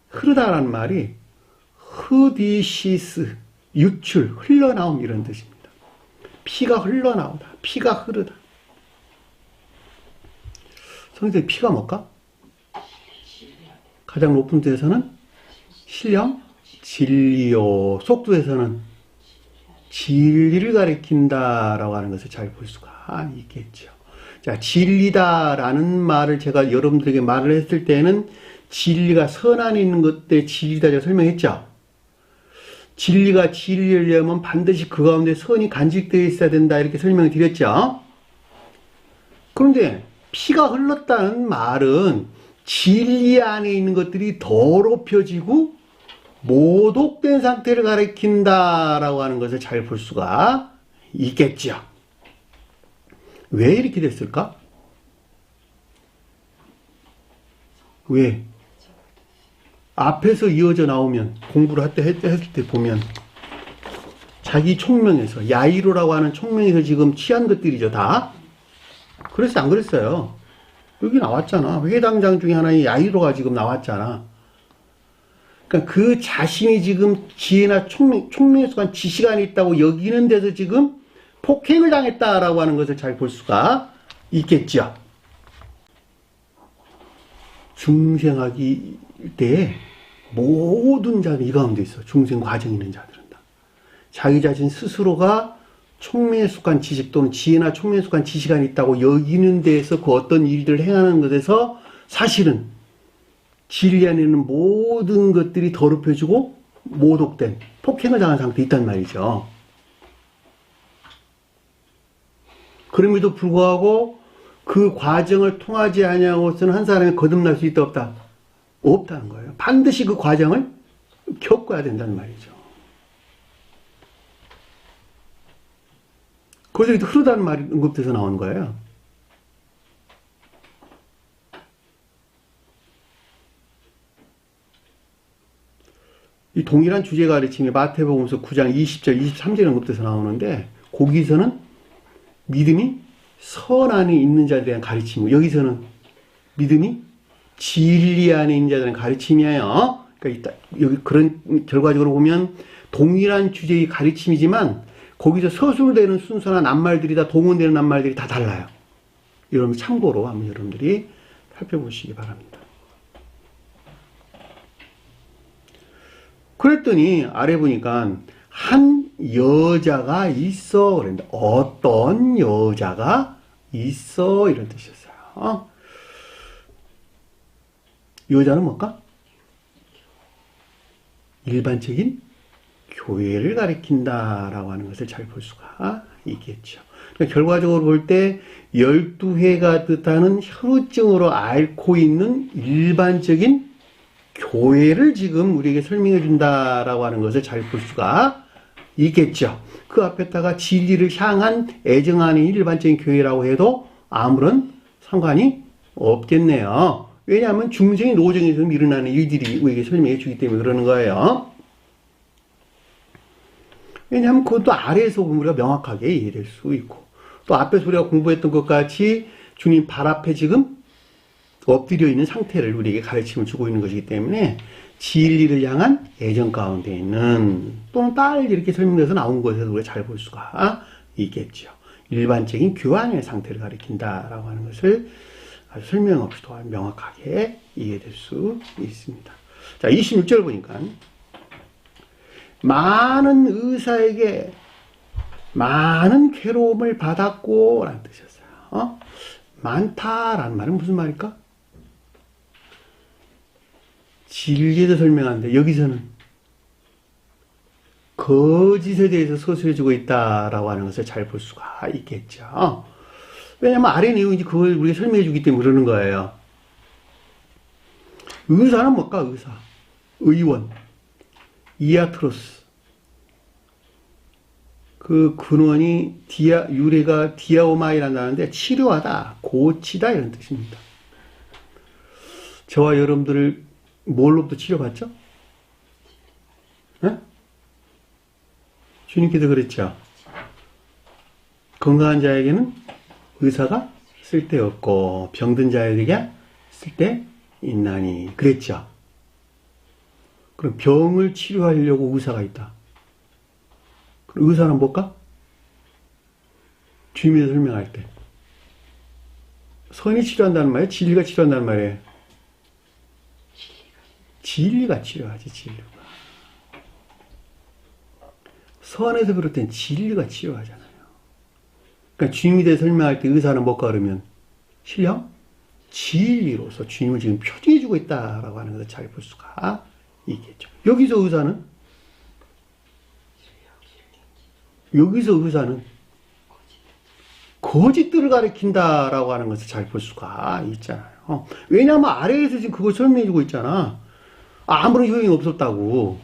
흐르다라는 말이 흐디시스, 유출, 흘러나옴 이런 뜻입니다. 피가 흘러나오다. 피가 흐르다. 성경에 피가 뭘까? 가장 높은 데에서는 신령, 진리요. 속도에서는 진리를 가리킨다라고 하는 것을 잘 볼 수가 있겠죠. 자, 진리다라는 말을 제가 여러분들에게 말을 했을 때는 진리가 선 안에 있는 것때 진리다 제가 설명했죠. 진리가 진리려면 반드시 그 가운데 선이 간직되어 있어야 된다 이렇게 설명을 드렸죠. 그런데 피가 흘렀다는 말은 진리 안에 있는 것들이 더럽혀지고 모독된 상태를 가리킨다라고 하는 것을 잘 볼 수가 있겠죠. 왜 이렇게 됐을까? 왜? 앞에서 이어져 나오면, 공부를 했을 때 보면 자기 총명에서, 야이로라고 하는 총명에서 지금 취한 것들이죠. 다. 그랬어 안 그랬어요? 여기 나왔잖아. 회당장 중에 하나의 야이로가 지금 나왔잖아. 그러니까 그 자신이 지금 지혜나 총명에 속한 지식 안에 있다고 여기는 데서 지금 폭행을 당했다라고 하는 것을 잘 볼 수가 있겠죠. 중생하기 때 모든 자들이 이 가운데 있어. 중생 과정에 있는 자들은 다. 자기 자신 스스로가 총명에 속한 지식 또는 지혜나 총명에 속한 지식 안에 있다고 여기는 데에서 그 어떤 일들을 행하는 것에서 사실은 진리 안에 있는 모든 것들이 더럽혀지고 모독된, 폭행을 당한 상태에 있단 말이죠. 그럼에도 불구하고 그 과정을 통하지 아니하고서는 한 사람이 거듭날 수 있다 없다? 없다는 거예요. 반드시 그 과정을 겪어야 된다는 말이죠. 거기서 흐르다는 말이 언급돼서 나오는 거예요. 이 동일한 주제 가르침이 마태복음서 9장 20절, 23절에 언급돼서 나오는데, 거기서는 믿음이 선 안에 있는 자들에 대한 가르침이고, 여기서는 믿음이 진리 안에 있는 자들에 대한 가르침이에요. 그러니까 여기 그런 결과적으로 보면 동일한 주제의 가르침이지만 거기서 서술되는 순서나 낱말들이 다 동원되는 낱말들이 다 달라요. 여러분 참고로 한번 여러분들이 살펴보시기 바랍니다. 그랬더니 아래 보니까 한 여자가 있어 그랬는데 어떤 여자가 있어 이런 뜻이었어요. 여자는 뭘까? 일반적인 교회를 가리킨다라고 하는 것을 잘 볼 수가 있겠죠. 그러니까 결과적으로 볼 때 12회가 뜻하는 혈우증으로 앓고 있는 일반적인 교회를 지금 우리에게 설명해 준다라고 하는 것을 잘 볼 수가 있겠죠. 그 앞에다가 진리를 향한 애정하는 일반적인 교회라고 해도 아무런 상관이 없겠네요. 왜냐하면 중생의 노정에서 일어나는 일들이 우리에게 설명해 주기 때문에 그러는 거예요. 왜냐하면 그것도 아래에서 보면 우리가 명확하게 이해될 수 있고, 또 앞에서 우리가 공부했던 것 같이 주님 발 앞에 지금 엎드려 있는 상태를 우리에게 가르침을 주고 있는 것이기 때문에 진리를 향한 애정 가운데 있는, 또는 딸 이렇게 설명돼서 나온 것에서 우리가 잘 볼 수가 있겠죠. 일반적인 교환의 상태를 가리킨다라고 하는 것을 아주 설명 없이도 명확하게 이해될 수 있습니다. 자, 26절 보니까 많은 의사에게 많은 괴로움을 받았고 라는 뜻이었어요. 많다라는 말은 무슨 말일까? 진리에서 설명하는데 여기서는 거짓에 대해서 서술해주고 있다라고 하는 것을 잘 볼 수가 있겠죠. 왜냐면 아래 내용이 그걸 우리가 설명해주기 때문에 그러는 거예요. 의사는 뭘까? 의사, 의원, 이아트로스. 그 근원이 유래가 디아오마이란다는데 치료하다, 고치다 이런 뜻입니다. 저와 여러분들을 뭘로부터 치료받죠? 네? 주님께서 그랬죠. 건강한 자에게는 의사가 쓸데없고 병든 자에게 쓸데있나니 그랬죠. 그럼 병을 치료하려고 의사가 있다. 그럼 의사는 뭘까? 주님이 설명할 때 선이 치료한다는 말이에요? 진리가 치료한다는 말이에요? 진리가 치료하지. 진리가. 선에서 비롯된 진리가 치료하잖아요. 그러니까 주님에 대해 설명할 때 의사는 뭘까 그러면 신령 진리로서 주님을 지금 표징해주고 있다라고 하는 것을 잘 볼 수가 있겠죠. 여기서 의사는 거짓들을 가리킨다라고 하는 것을 잘 볼 수가 있잖아요. 왜냐하면 아래에서 지금 그걸 설명해주고 있잖아. 아무런 효용이 없었다고.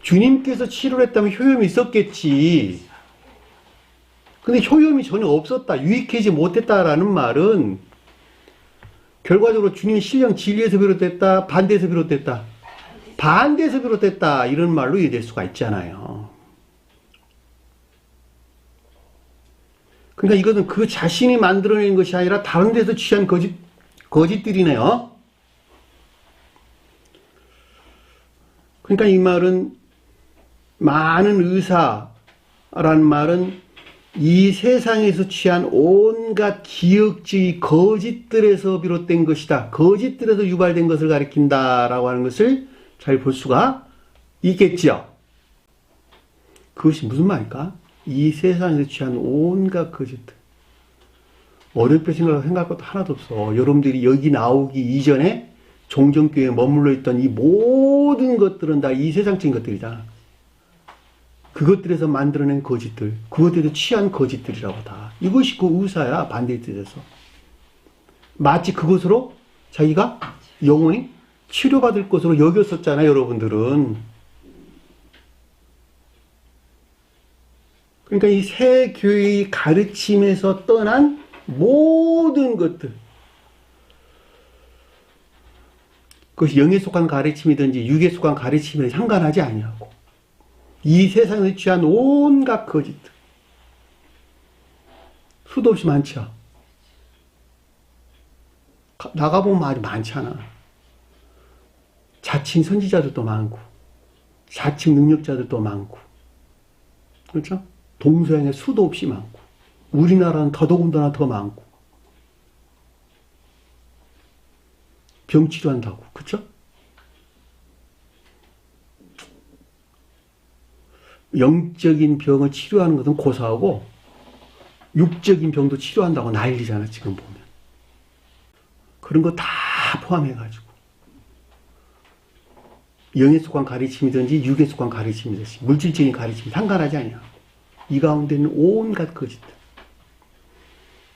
주님께서 치료를 했다면 효용이 있었겠지. 근데 효용이 전혀 없었다. 유익하지 못했다라는 말은 결과적으로 주님의 신령 진리에서 비롯됐다. 반대에서 비롯됐다. 반대에서 비롯됐다. 이런 말로 이해될 수가 있잖아요. 그러니까 이것은 그 자신이 만들어낸 것이 아니라 다른 데서 취한 거짓들이네요. 그러니까 이 말은 많은 의사라는 말은 이 세상에서 취한 온갖 기역주의 거짓들에서 비롯된 것이다. 거짓들에서 유발된 것을 가리킨다라고 하는 것을 잘 볼 수가 있겠지요. 그것이 무슨 말일까? 이 세상에서 취한 온갖 거짓들. 어렵게 생각할 것도 하나도 없어. 여러분들이 여기 나오기 이전에 종전교회에 머물러 있던 이 모든 것들은 다 이 세상적인 것들이다. 그것들에서 만들어낸 거짓들, 그것들에서 취한 거짓들이라고 다. 이것이 그 의사야, 반대의 뜻에서. 마치 그것으로 자기가 영원히 치료받을 것으로 여겼었잖아요, 여러분들은. 그러니까 이 새 교회의 가르침에서 떠난 모든 것들, 그것이 영에 속한 가르침이든지 육에 속한 가르침이든지 상관하지 아니하고 이 세상에서 취한 온갖 거짓들 수도 없이 많죠. 나가보면 아주 많잖아. 자칭 선지자들도 많고 자칭 능력자들도 많고 그렇죠? 동서양에 수도 없이 많고 우리나라는 더더군다나 더 많고 병 치료한다고 그렇죠? 영적인 병을 치료하는 것은 고사하고 육적인 병도 치료한다고 난리잖아 지금 보면. 그런 거 다 포함해가지고 영에 속한 가르침이든지 육에 속한 가르침이든지 물질적인 가르침이 상관하지 않냐. 이 가운데는 온갖 거짓들,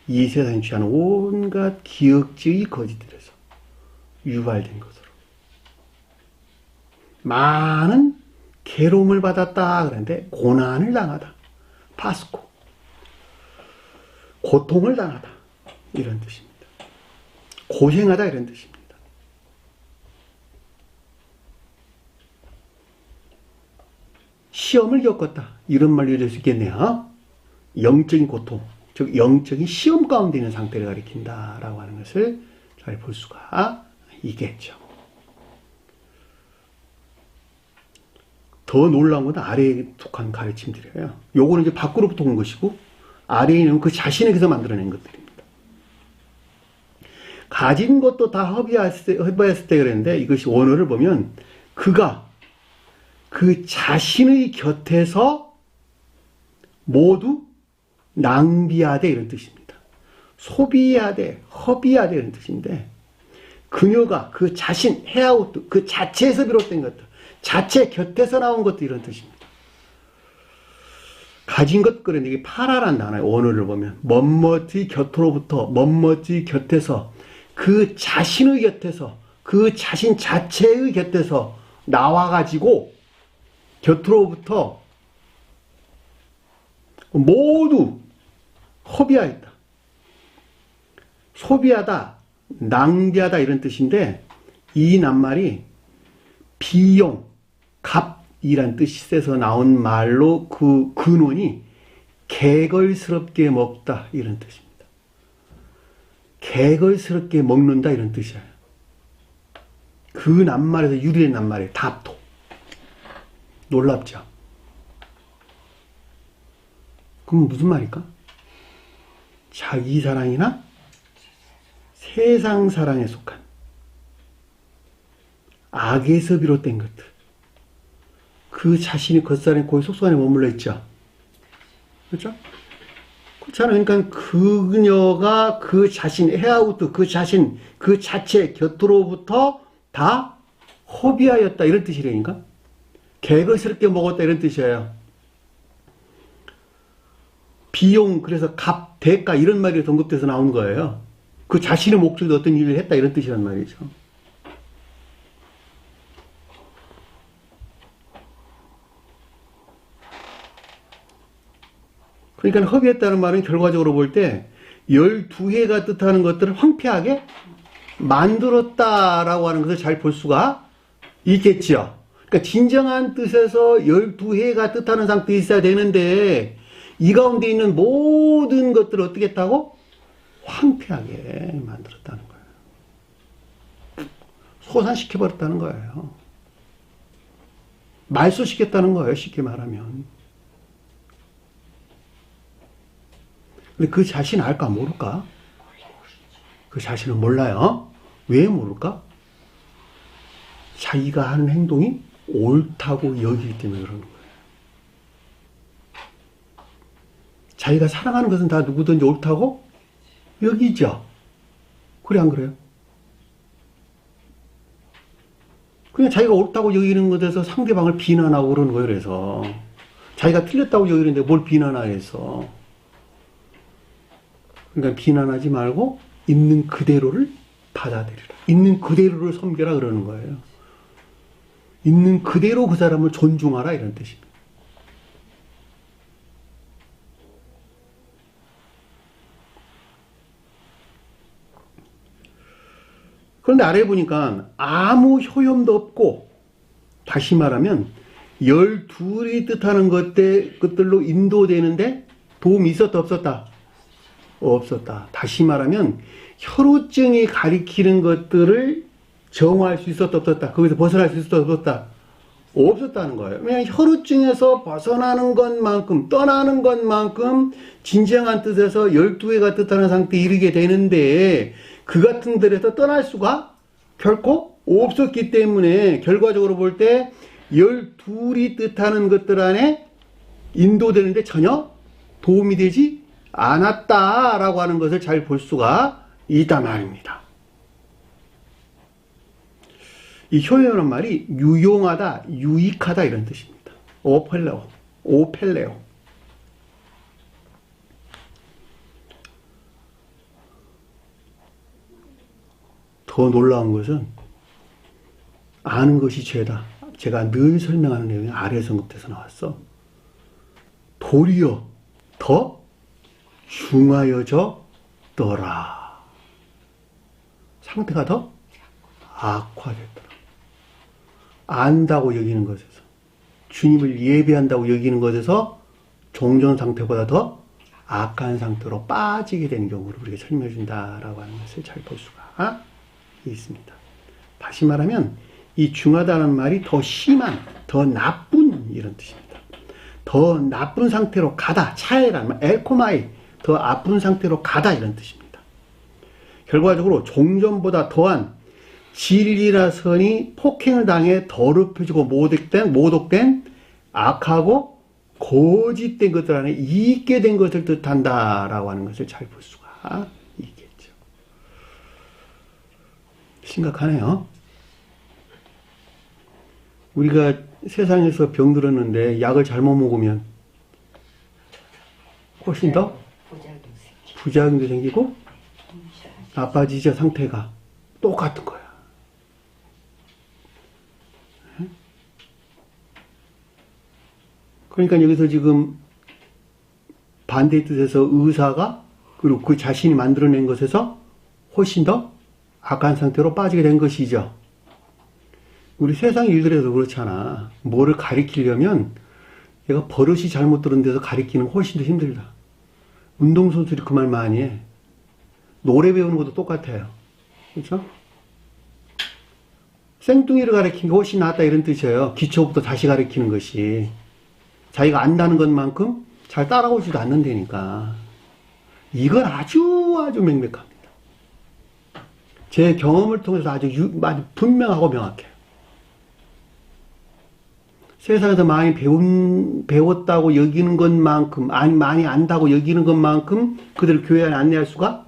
이 세상에 취한 온갖 기억주의 거짓들에서 유발된 것으로 많은 괴로움을 받았다 그랬는데 고난을 당하다, 파스코, 고통을 당하다 이런 뜻입니다. 고생하다 이런 뜻입니다. 시험을 겪었다 이런 말로 이해될 수 있겠네요. 영적인 고통, 즉 영적인 시험 가운데 있는 상태를 가리킨다라고 하는 것을 잘 볼 수가 있겠죠. 더 놀라운 건 아래에 속한 가르침들이에요. 요거는 이제 밖으로부터 온 것이고 아래에 있는 그 자신에게서 만들어낸 것들입니다. 가진 것도 다 허비했을 때 그랬는데 이것이 원어를 보면 그가 그 자신의 곁에서 모두 낭비하되 이런 뜻입니다. 소비하되 허비하되 이런 뜻인데, 그녀가 그 자신, 해아우트, 그 자체에서 비롯된 것들, 자체 곁에서 나온 것들 이런 뜻입니다. 가진 것, 그런데 이게 파라란 단어의 원어를 보면 멋멋이 곁으로부터, 멋멋이 곁에서, 그 자신의 곁에서, 그 자신 자체의 곁에서 나와가지고 곁으로부터 모두 허비하였다. 소비하다, 낭비하다 이런 뜻인데, 이 낱말이 비용, 값이란 뜻에서 나온 말로 그 근원이 개걸스럽게 먹다 이런 뜻입니다. 개걸스럽게 먹는다 이런 뜻이에요. 그 낱말에서 유래된 낱말이에요. 답도. 놀랍죠? 그럼 무슨 말일까? 자기 사랑이나 세상 사랑에 속한 악에서 비롯된 것들, 그 자신이 겉사람의 고의 속속 안에 머물러 있죠. 그렇죠? 그렇잖아요. 그러니까 그녀가 그 자신, 해아우트, 그 자신, 그 자체 곁으로부터 다 허비하였다 이런 뜻이라니까. 개걸스럽게 먹었다 이런 뜻이에요. 비용, 그래서 값, 대가 이런 말이 언급돼서 나온 거예요. 그 자신의 목적이 어떤 일을 했다 이런 뜻이란 말이죠. 그러니까 허비했다는 말은 결과적으로 볼 때 12해가 뜻하는 것들을 황폐하게 만들었다라고 하는 것을 잘 볼 수가 있겠지요. 그러니까 진정한 뜻에서 12해가 뜻하는 상태에 있어야 되는데, 이 가운데 있는 모든 것들을 어떻게 했다고? 황폐하게 만들었다는 거예요. 소산시켜버렸다는 거예요. 말소시켰다는 거예요. 쉽게 말하면. 근데 그 자신 알까 모를까? 그 자신은 몰라요. 왜 모를까? 자기가 하는 행동이 옳다고 여기기 때문에 그러는 거예요. 자기가 사랑하는 것은 다 누구든지 옳다고 여기죠. 그래 안 그래요? 그냥 자기가 옳다고 여기는 것에서 상대방을 비난하고 그러는 거예요. 그래서 자기가 틀렸다고 여기는데 뭘 비난하겠어. 그러니까 비난하지 말고 있는 그대로를 받아들이라. 있는 그대로를 섬겨라 그러는 거예요. 있는 그대로 그 사람을 존중하라 이런 뜻입니다. 그런데 아래에 보니까 아무 효용도 없고, 다시 말하면 12이 뜻하는 것들로 인도되는데 도움이 있었다 없었다? 없었다. 다시 말하면 혈우증이 가리키는 것들을 정화할 수 있었다 없었다? 거기서 벗어날 수 있었다 없었다? 없었다는 거예요. 그냥 혈우증에서 벗어나는 것만큼, 떠나는 것만큼 진정한 뜻에서 12해가 뜻하는 상태에 이르게 되는데, 그 같은 들에서 떠날 수가 결코 없었기 때문에 결과적으로 볼 때 12이 뜻하는 것들 안에 인도되는데 전혀 도움이 되지 않았다라고 하는 것을 잘 볼 수가 있단 말입니다. 이 효용이라는 말이 유용하다, 유익하다 이런 뜻입니다. 오펠레오. 더 놀라운 것은 아는 것이 죄다. 제가 늘 설명하는 내용이 아래에서 언급돼서 나왔어. 도리어 더 중하여졌더라. 상태가 더 악화됐더라. 안다고 여기는 것에서, 주님을 예배한다고 여기는 것에서 종전 상태보다 더 악한 상태로 빠지게 되는 경우를 우리가 설명해 준다라고 하는 것을 잘 볼 수가 있습니다. 다시 말하면 이 중하다는 말이 더 심한, 더 나쁜 이런 뜻입니다. 더 나쁜 상태로 가다, 차에라는 말, 엘코마이, 더 나쁜 상태로 가다 이런 뜻입니다. 결과적으로 종전보다 더한 진리나 선이 폭행을 당해 더럽혀지고 모독된 악하고 거짓된 것들 안에 있게 된 것을 뜻한다라고 하는 것을 잘 볼 수가 심각하네요. 우리가 세상에서 병들었는데 약을 잘못 먹으면 훨씬 더 부작용도 생기고 나빠지죠. 상태가 똑같은 거야. 그러니까 여기서 지금 반대의 뜻에서 의사가 그리고 그 자신이 만들어낸 것에서 훨씬 더 악한 상태로 빠지게 된 것이죠. 우리 세상 일들에서 그렇잖아. 뭐를 가리키려면 얘가 버릇이 잘못 들은 데서 가리키는 거 훨씬 더 힘들다. 운동선수들이 그 말 많이 해. 노래 배우는 것도 똑같아요. 그렇죠? 생뚱이를 가리키는 게 훨씬 낫다 이런 뜻이에요. 기초부터 다시 가리키는 것이. 자기가 안다는 것만큼 잘 따라오지도 않는다니까. 이건 아주 명백합니다. 제 경험을 통해서 아주 분명하고 명확해요. 세상에서 많이 배웠다고 여기는 것만큼, 아니, 많이 안다고 여기는 것만큼 그들을 교회 안에 안내할 수가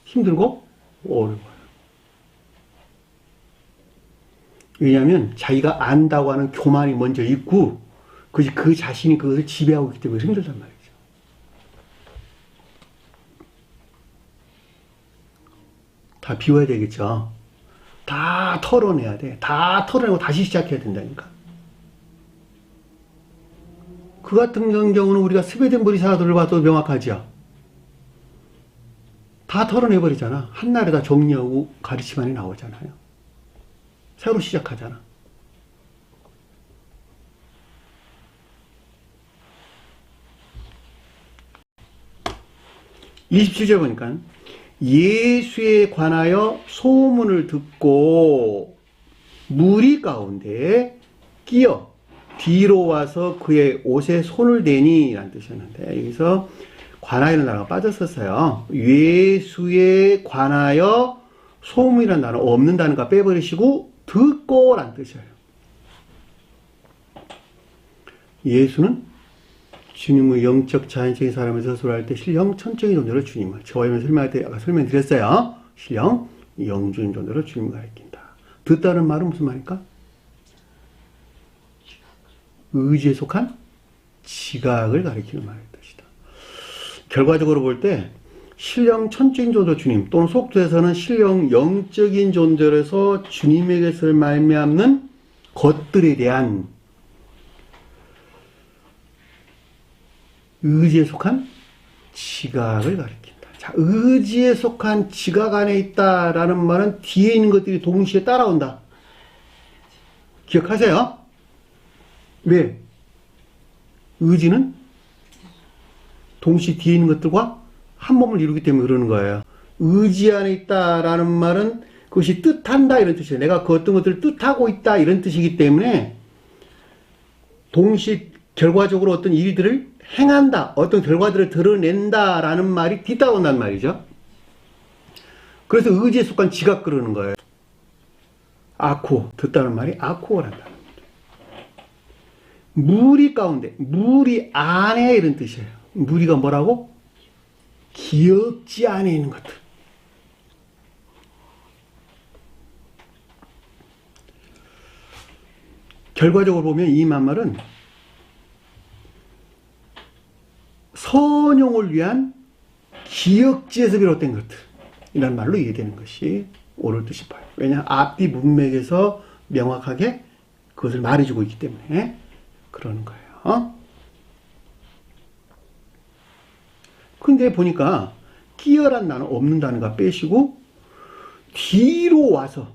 힘들고 어려워요. 왜냐하면 자기가 안다고 하는 교만이 먼저 있고, 그 자신이 그것을 지배하고 있기 때문에 힘들단 말이죠. 다 비워야 되겠죠. 다 털어내야 돼. 다 털어내고 다시 시작해야 된다니까. 그 같은 경우는 우리가 스웨덴 보리사들을 봐도 명확하죠. 다 털어내버리잖아. 한날에 다 정리하고 가르침만이 나오잖아요. 새로 시작하잖아. (27절) 보니까 예수에 관하여 소문을 듣고 무리 가운데 끼어 뒤로 와서 그의 옷에 손을 대니 라는 뜻이었는데, 여기서 관하여는 단어가 빠졌었어요. 예수에 관하여 소문이라는 단어 없는 단어가 빼버리시고 듣고 라는 뜻이에요. 예수는 주님의 영적 자연적인 사람을 서술할 때 신령 천적인 존재로 주님을, 저희는 설명할 때 아까 설명드렸어요. 신령 영적인 존재로 주님을 가리킨다. 듣다는 말은 무슨 말일까? 의지에 속한 지각을 가리키는 말의 뜻이다. 결과적으로 볼 때 신령 천적인 존재 주님, 또는 속도에서는 신령 영적인 존재로서 주님에게서 말미암는 것들에 대한 의지에 속한 지각을 가리킨다. 자, 의지에 속한 지각 안에 있다라는 말은 뒤에 있는 것들이 동시에 따라온다. 기억하세요? 왜? 의지는 동시에 뒤에 있는 것들과 한 몸을 이루기 때문에 그러는 거예요. 의지 안에 있다라는 말은 그것이 뜻한다 이런 뜻이에요. 내가 그 어떤 것들을 뜻하고 있다 이런 뜻이기 때문에 동시에 결과적으로 어떤 일들을 행한다, 어떤 결과들을 드러낸다라는 말이 뒤따라온단 말이죠. 그래서 의지에 속한 지각 그러는 거예요. 아코, 듣다는 말이 아코란다. 무리 가운데, 무리 안에 이런 뜻이에요. 무리가 뭐라고? 기억지 안에 있는 것들. 결과적으로 보면 이 말은 선용을 위한 기억지에서 비롯된 것들 이라는 말로 이해되는 것이 옳을 듯 싶어요. 왜냐하면 앞뒤 문맥에서 명확하게 그것을 말해주고 있기 때문에 그러는 거예요. 근데 보니까 끼어란 단어 없는 단어가 빼시고 뒤로 와서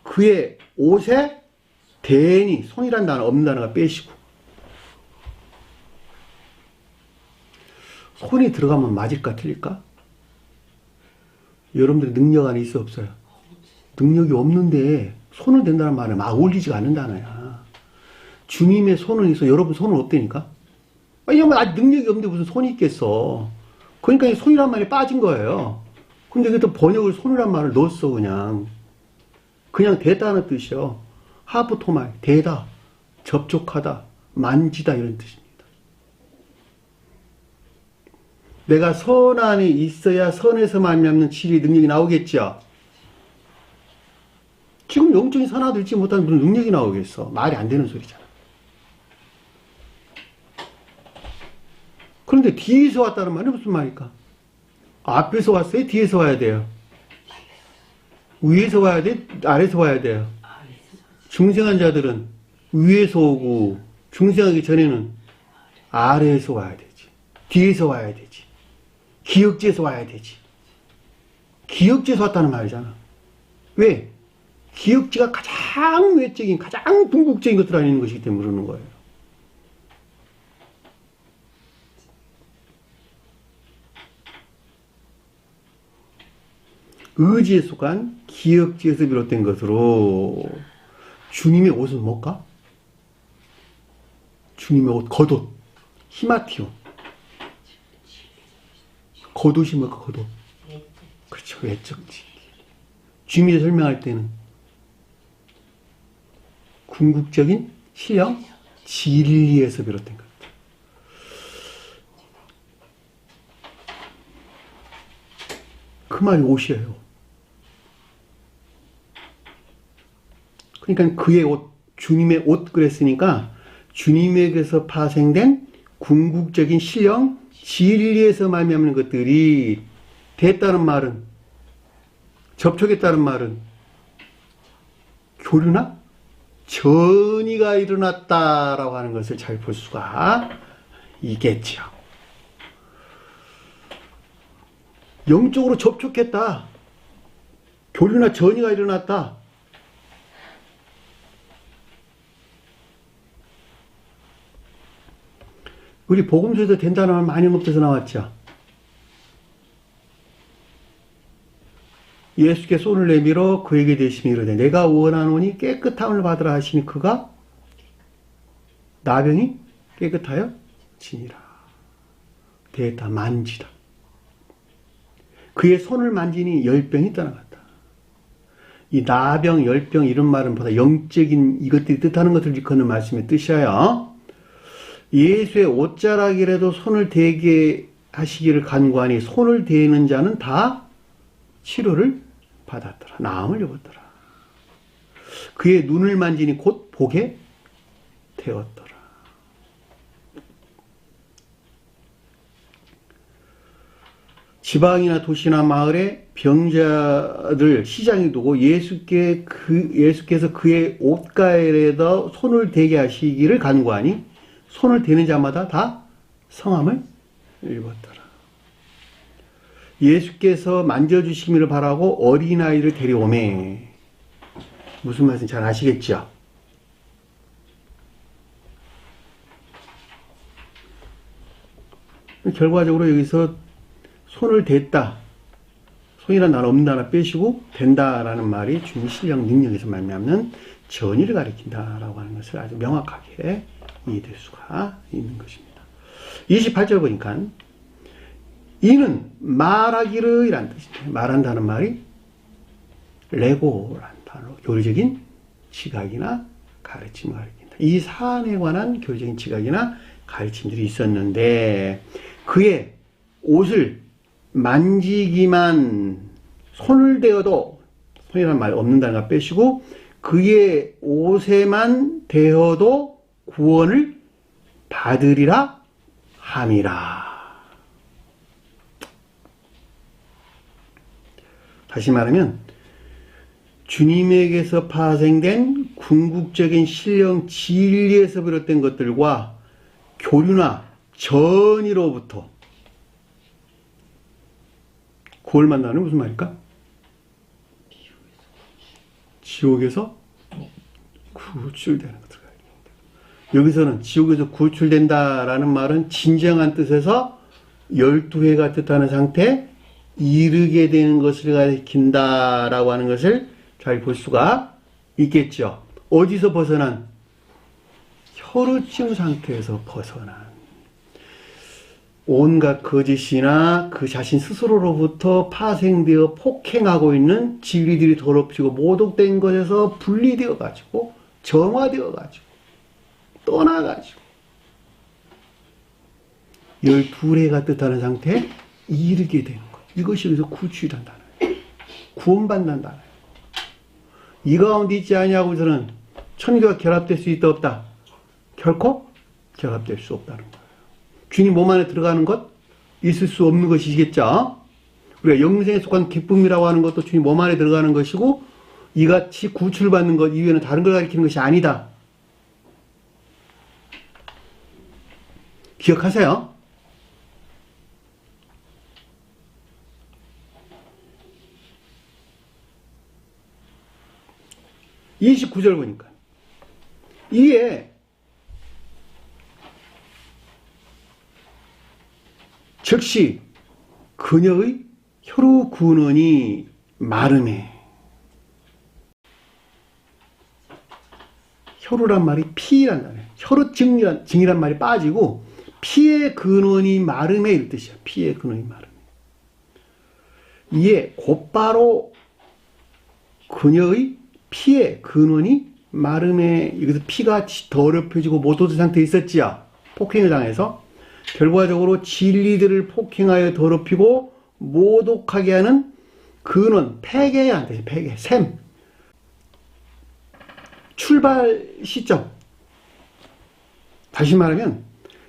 그의 옷에 대니, 손이란 단어 없는 단어가 빼시고, 손이 들어가면 맞을까 틀릴까? 여러분들 능력 안에 있어 없어요? 능력이 없는데 손을 댄다는 말은 막 어울리지가 않는 단어야. 주님의 손은 있어, 여러분 손은 없다니까? 왜냐면 아직 능력이 없는데 무슨 손이 있겠어. 그러니까 이 손이란 말이 빠진 거예요. 근데 그때 번역을 손이란 말을 넣었어. 그냥 대다는 뜻이요. 하프토말, 대다, 접촉하다, 만지다 이런 뜻입니다. 내가 선 안에 있어야 선에서 말미암는 치유의 능력이 나오겠죠. 지금 영적인 선화도 읽지 못하는 무슨 능력이 나오겠어. 말이 안 되는 소리잖아. 그런데 뒤에서 왔다는 말이 무슨 말일까? 앞에서 왔어요? 뒤에서 와야 돼요? 위에서 와야 돼? 아래에서 와야 돼요? 중생한 자들은 위에서 오고, 중생하기 전에는 아래에서 와야 되지. 뒤에서 와야 되지. 기역지에서 와야 되지. 기역지에서 왔다는 말이잖아. 왜? 기역지가 가장 외적인, 가장 궁극적인 것들 안에 있는 것이기 때문에 그러는 거예요. 의지에 속한 기역지에서 비롯된 것으로 주님의 옷은 뭘까? 주님의 옷, 겉옷, 히마티오. 겉옷이 뭘까, 겉옷? 그렇죠, 외적지. 주님이 설명할 때는 궁극적인 신령, 진리에서 비롯된 것. 그 말이 옷이에요. 그러니까 그의 옷, 주님의 옷 그랬으니까 주님에게서 파생된 궁극적인 신령, 진리에서 말미암는 것들이 됐다는 말은, 접촉했다는 말은 교류나 전이가 일어났다라고 하는 것을 잘 볼 수가 있겠죠. 영적으로 접촉했다. 교류나 전이가 일어났다. 우리 복음서에서 된다는 말 많이 없어서 나왔죠. 예수께 손을 내밀어 그에게 대심이 이르되 내가 원하노니 깨끗함을 받으라 하시니 그가 나병이 깨끗하여 지니라. 되었다. 만지다. 그의 손을 만지니 열병이 떠나갔다. 이 나병, 열병 이런 말은 보다 영적인 이것들이 뜻하는 것을 일컫는 말씀의 뜻이에요. 예수의 옷자락이라도 손을 대게 하시기를 간구하니 손을 대는 자는 다 치료를 받았더라. 나음을 입었더라. 그의 눈을 만지니 곧 보게 되었더라. 지방이나 도시나 마을에 병자들 시장에 두고 예수께서 그의 옷가에다 손을 대게 하시기를 간구하니 손을 대는 자마다 다 성함을 입었더라. 예수께서 만져주시기를 바라고 어린아이를 데려오매. 무슨 말인지 잘 아시겠죠? 결과적으로 여기서 손을 댔다. 손이란 단어 없는 단어 빼시고 된다라는 말이 주님 신령 능력에서 말미암는 전의를 가리킨다라고 하는 것을 아주 명확하게 이해될 수가 있는 것입니다. 28절 보니까 이는 말하기를 이란 뜻인데 말한다는 말이 레고라는 단어로 교리적인 지각이나 가르침을 가리킨다. 이 사안에 관한 교리적인 지각이나 가르침들이 있었는데 그의 옷을 만지기만 손을 대어도 손이라는 말 없는다는 거 빼시고 그의 옷에만 대어도 구원을 받으리라 함이라. 다시 말하면 주님에게서 파생된 궁극적인 신령 진리에서 비롯된 것들과 교류나 전의로부터 구원을 만나는 무슨 말일까? 지옥에서 구출되는 것들. 여기서는 지옥에서 구출된다라는 말은 진정한 뜻에서 12회가 뜻하는 상태 이르게 되는 것을 가리킨다라고 하는 것을 잘 볼 수가 있겠죠. 어디서 벗어난? 혈우증 상태에서 벗어난 온갖 거짓이나 그 자신 스스로로부터 파생되어 폭행하고 있는 진리들이 더럽히고 모독된 것에서 분리되어 가지고 정화되어 가지고 떠나 가지고 12해가 뜻하는 상태에 이르게 되는 것. 이것이 그래서 구출이란 단어예요. 구원받는 단어예요. 이 가운데 있지 아니하고서는 천교가 결합될 수 있다 없다? 결코 결합될 수 없다는 거예요. 주님 몸 안에 들어가는 것 있을 수 없는 것이겠죠. 우리가 영생에 속한 기쁨이라고 하는 것도 주님 몸 안에 들어가는 것이고 이같이 구출받는 것 이외에는 다른 걸 가리키는 것이 아니다. 기억하세요. (29절) 보니까 이에 즉시 그녀의 혀로 근원이 마르매. 혀로란 말이 피란 말이에요. 혀로 증이란 말이 빠지고 피의 근원이 마르매 이런 뜻이야. 피의 근원이 마르매. 이에 곧바로 그녀의 피의 근원이 마름에 여기서 피가 더럽혀지고 못오던 상태에 있었지요. 폭행을 당해서 결과적으로 진리들을 폭행하여 더럽히고 모독하게 하는 근원, 폐괴야. 폐괴, 샘. 출발 시점. 다시 말하면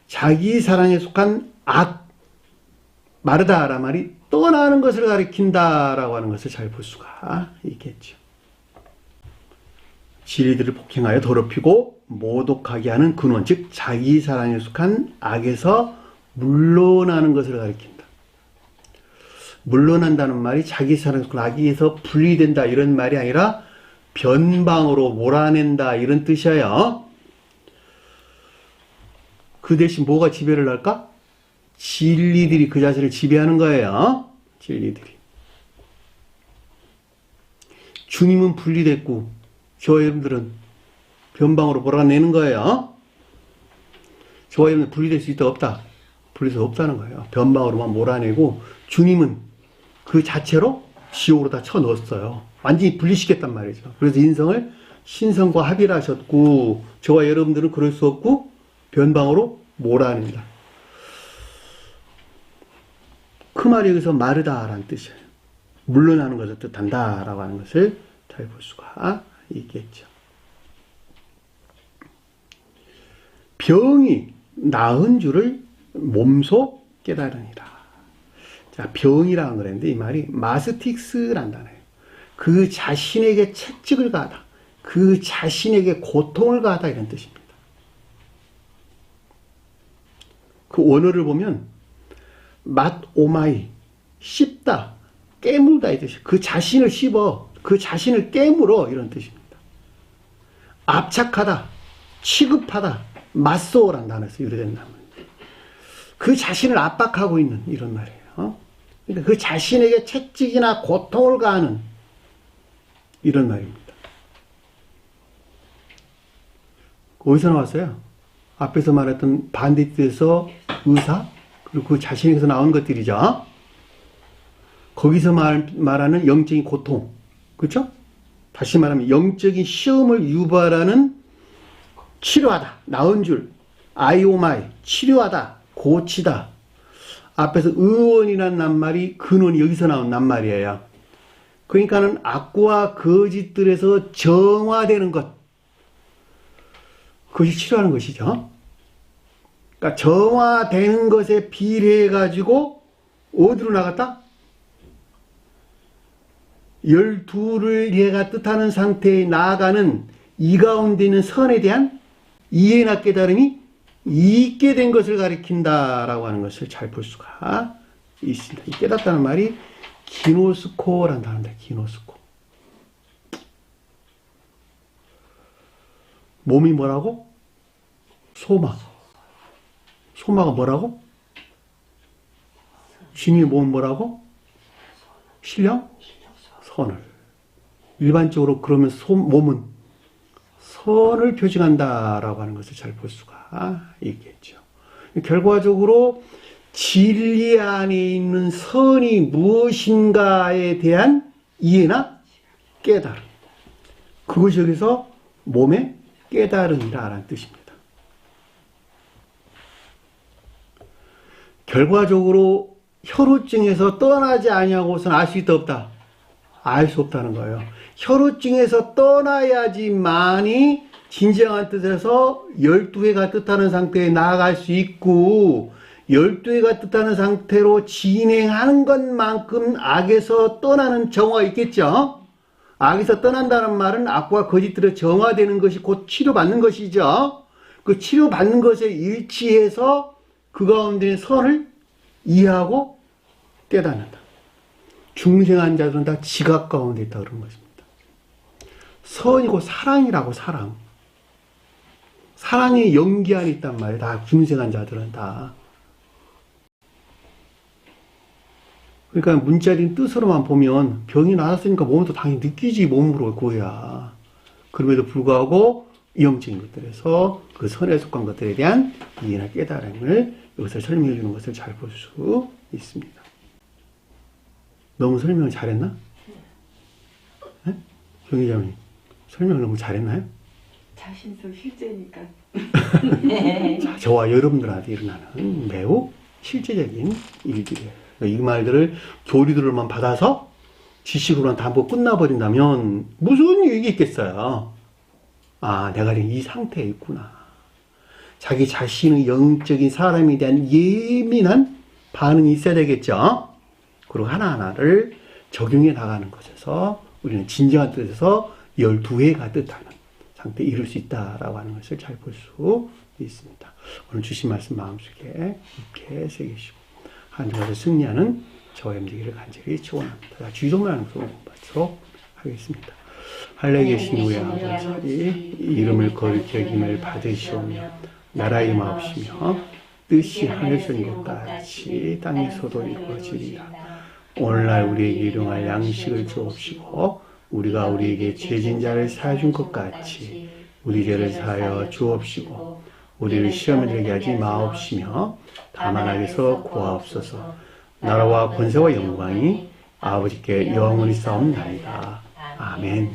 자기 사랑에 속한 악, 마르다라는 말이 떠나는 것을 가리킨다라고 하는 것을 잘 볼 수가 있겠죠. 진리들을 폭행하여 더럽히고 모독하게 하는 근원, 즉 자기 사랑에 속한 악에서 물러나는 것을 가리킨다. 물러난다는 말이 자기 사랑에 속한 악에서 분리된다 이런 말이 아니라 변방으로 몰아낸다 이런 뜻이에요. 그 대신 뭐가 지배를 할까? 진리들이 그 자신을 지배하는 거예요. 진리들이. 주님은 분리됐고 저와 여러분들은 변방으로 몰아내는 거예요. 저와 여러분은 분리될 수 있다 없다? 분리될 수 없다는 거예요. 변방으로만 몰아내고 주님은 그 자체로 지옥으로 다 쳐넣었어요. 완전히 분리시켰단 말이죠. 그래서 인성을 신성과 합의를 하셨고 저와 여러분들은 그럴 수 없고 변방으로 몰아낸다. 그 말이 여기서 마르다라는 뜻이에요. 물러나는 것을 뜻한다 라고 하는 것을 잘 볼 수가 있겠죠. 병이 나은 줄을 몸소 깨달으니라. 자, 병이라는 그랬는데 이 말이 마스틱스란 단어예요. 그 자신에게 채찍을 가하다. 그 자신에게 고통을 가하다 이런 뜻입니다. 그 원어를 보면 맛 오마이 씹다 깨물다 이 뜻이에요. 그 자신을 씹어 그 자신을 깨물어 이런 뜻입니다. 압착하다 취급하다 맞소란 단어에서 유래된 단어입니다. 그 자신을 압박하고 있는 이런 말이에요. 그러니까 그 자신에게 채찍이나 고통을 가하는 이런 말입니다. 어디서 나왔어요? 앞에서 말했던 반대 뜻에서 의사 그리고 그 자신에게서 나온 것들이죠. 거기서 말하는 영적인 고통, 그렇죠? 다시 말하면 영적인 시험을 유발하는 치료하다, 나은 줄, 아이오마이, 치료하다, 고치다. 앞에서 의원이라는 낱말이 근원이 여기서 나온 낱말이에요. 그러니까는 악과 거짓들에서 정화되는 것, 그것이 치료하는 것이죠. 그러니까 정화되는 것에 비례해가지고 어디로 나갔다? 12를 얘가 뜻하는 상태에 나아가는 이 가운데 있는 선에 대한 이해나 깨달음이 있게 된 것을 가리킨다라고 하는 것을 잘 볼 수가 있습니다. 이 깨닫다는 말이 기노스코라는 단어입니다. 기노스코. 몸이 뭐라고? 소마. 소마가 뭐라고? 주님의 몸은 뭐라고? 신령? 선을. 일반적으로 그러면 몸은 선을 표징한다라고 하는 것을 잘 볼 수가 있겠죠. 결과적으로 진리 안에 있는 선이 무엇인가에 대한 이해나 깨달음. 그것이 여기서 몸의 깨달음이라는 뜻입니다. 결과적으로 혈우증에서 떠나지 아니하고서는 알 수 있다 없다? 알 수 없다는 거예요. 혈우증에서 떠나야지만이 진정한 뜻에서 12회가 뜻하는 상태에 나아갈 수 있고 12회가 뜻하는 상태로 진행하는 것만큼 악에서 떠나는 정화가 있겠죠. 악에서 떠난다는 말은 악과 거짓들의 정화되는 것이 곧 치료받는 것이죠. 그 치료받는 것에 일치해서 그 가운데 선을 이해하고 깨닫는다. 중생한 자들은 다 지각 가운데 있다 그런 것입니다. 선이고 사랑이라고 사랑. 사랑의 연기 안에 있단 말이에요. 다 중생한 자들은 다. 그러니까 문자린 뜻으로만 보면 병이 나았으니까 몸도 당연히 느끼지 몸으로 그거야. 그럼에도 불구하고 위험적인 것들에서 그 선에 속한 것들에 대한 이해나 깨달음을 여기서 설명해 주는 것을 잘 볼 수 있습니다. 너무 설명을 잘했나? 네? 경희자님 설명을 너무 잘했나요? 자신도 실제니까. 자, 저와 여러분들한테 일어나는 매우 실제적인 일들이에요. 이 말들을 교리들만 받아서 지식으로만 다 보고 끝나버린다면 무슨 유익이 있겠어요? 아, 내가 이 상태에 있구나. 자기 자신의 영적인 사람에 대한 예민한 반응이 있어야 되겠죠? 그리고 하나하나를 적용해 나가는 것에서 우리는 진정한 뜻에서 12회가 뜻하는 상태에 이룰 수 있다라고 하는 것을 잘 볼 수 있습니다. 오늘 주신 말씀 마음속에 깊게 새기시고 한 주간을 승리하는 저와 되기를 간절히 축원합니다. 주의동만 것으로 공부하도록 하겠습니다. 하늘에 계신 우리 아버지 이름을 거룩히 여김을 받으시오며 나라의 마옵시며 뜻이 하늘에서 이룬 것 같이 땅에서도 이루어지리라. 오늘날 우리에게 일용할 양식을 주옵시고 우리가 우리에게 죄진 자를 사해 준 것 같이 우리 죄를 사하여 주옵시고 우리를 시험에 들게 하지 마옵시며 다만 악에서 구하옵소서. 나라와 권세와 영광이 아버지께 영원히 싸움나이다. 아멘.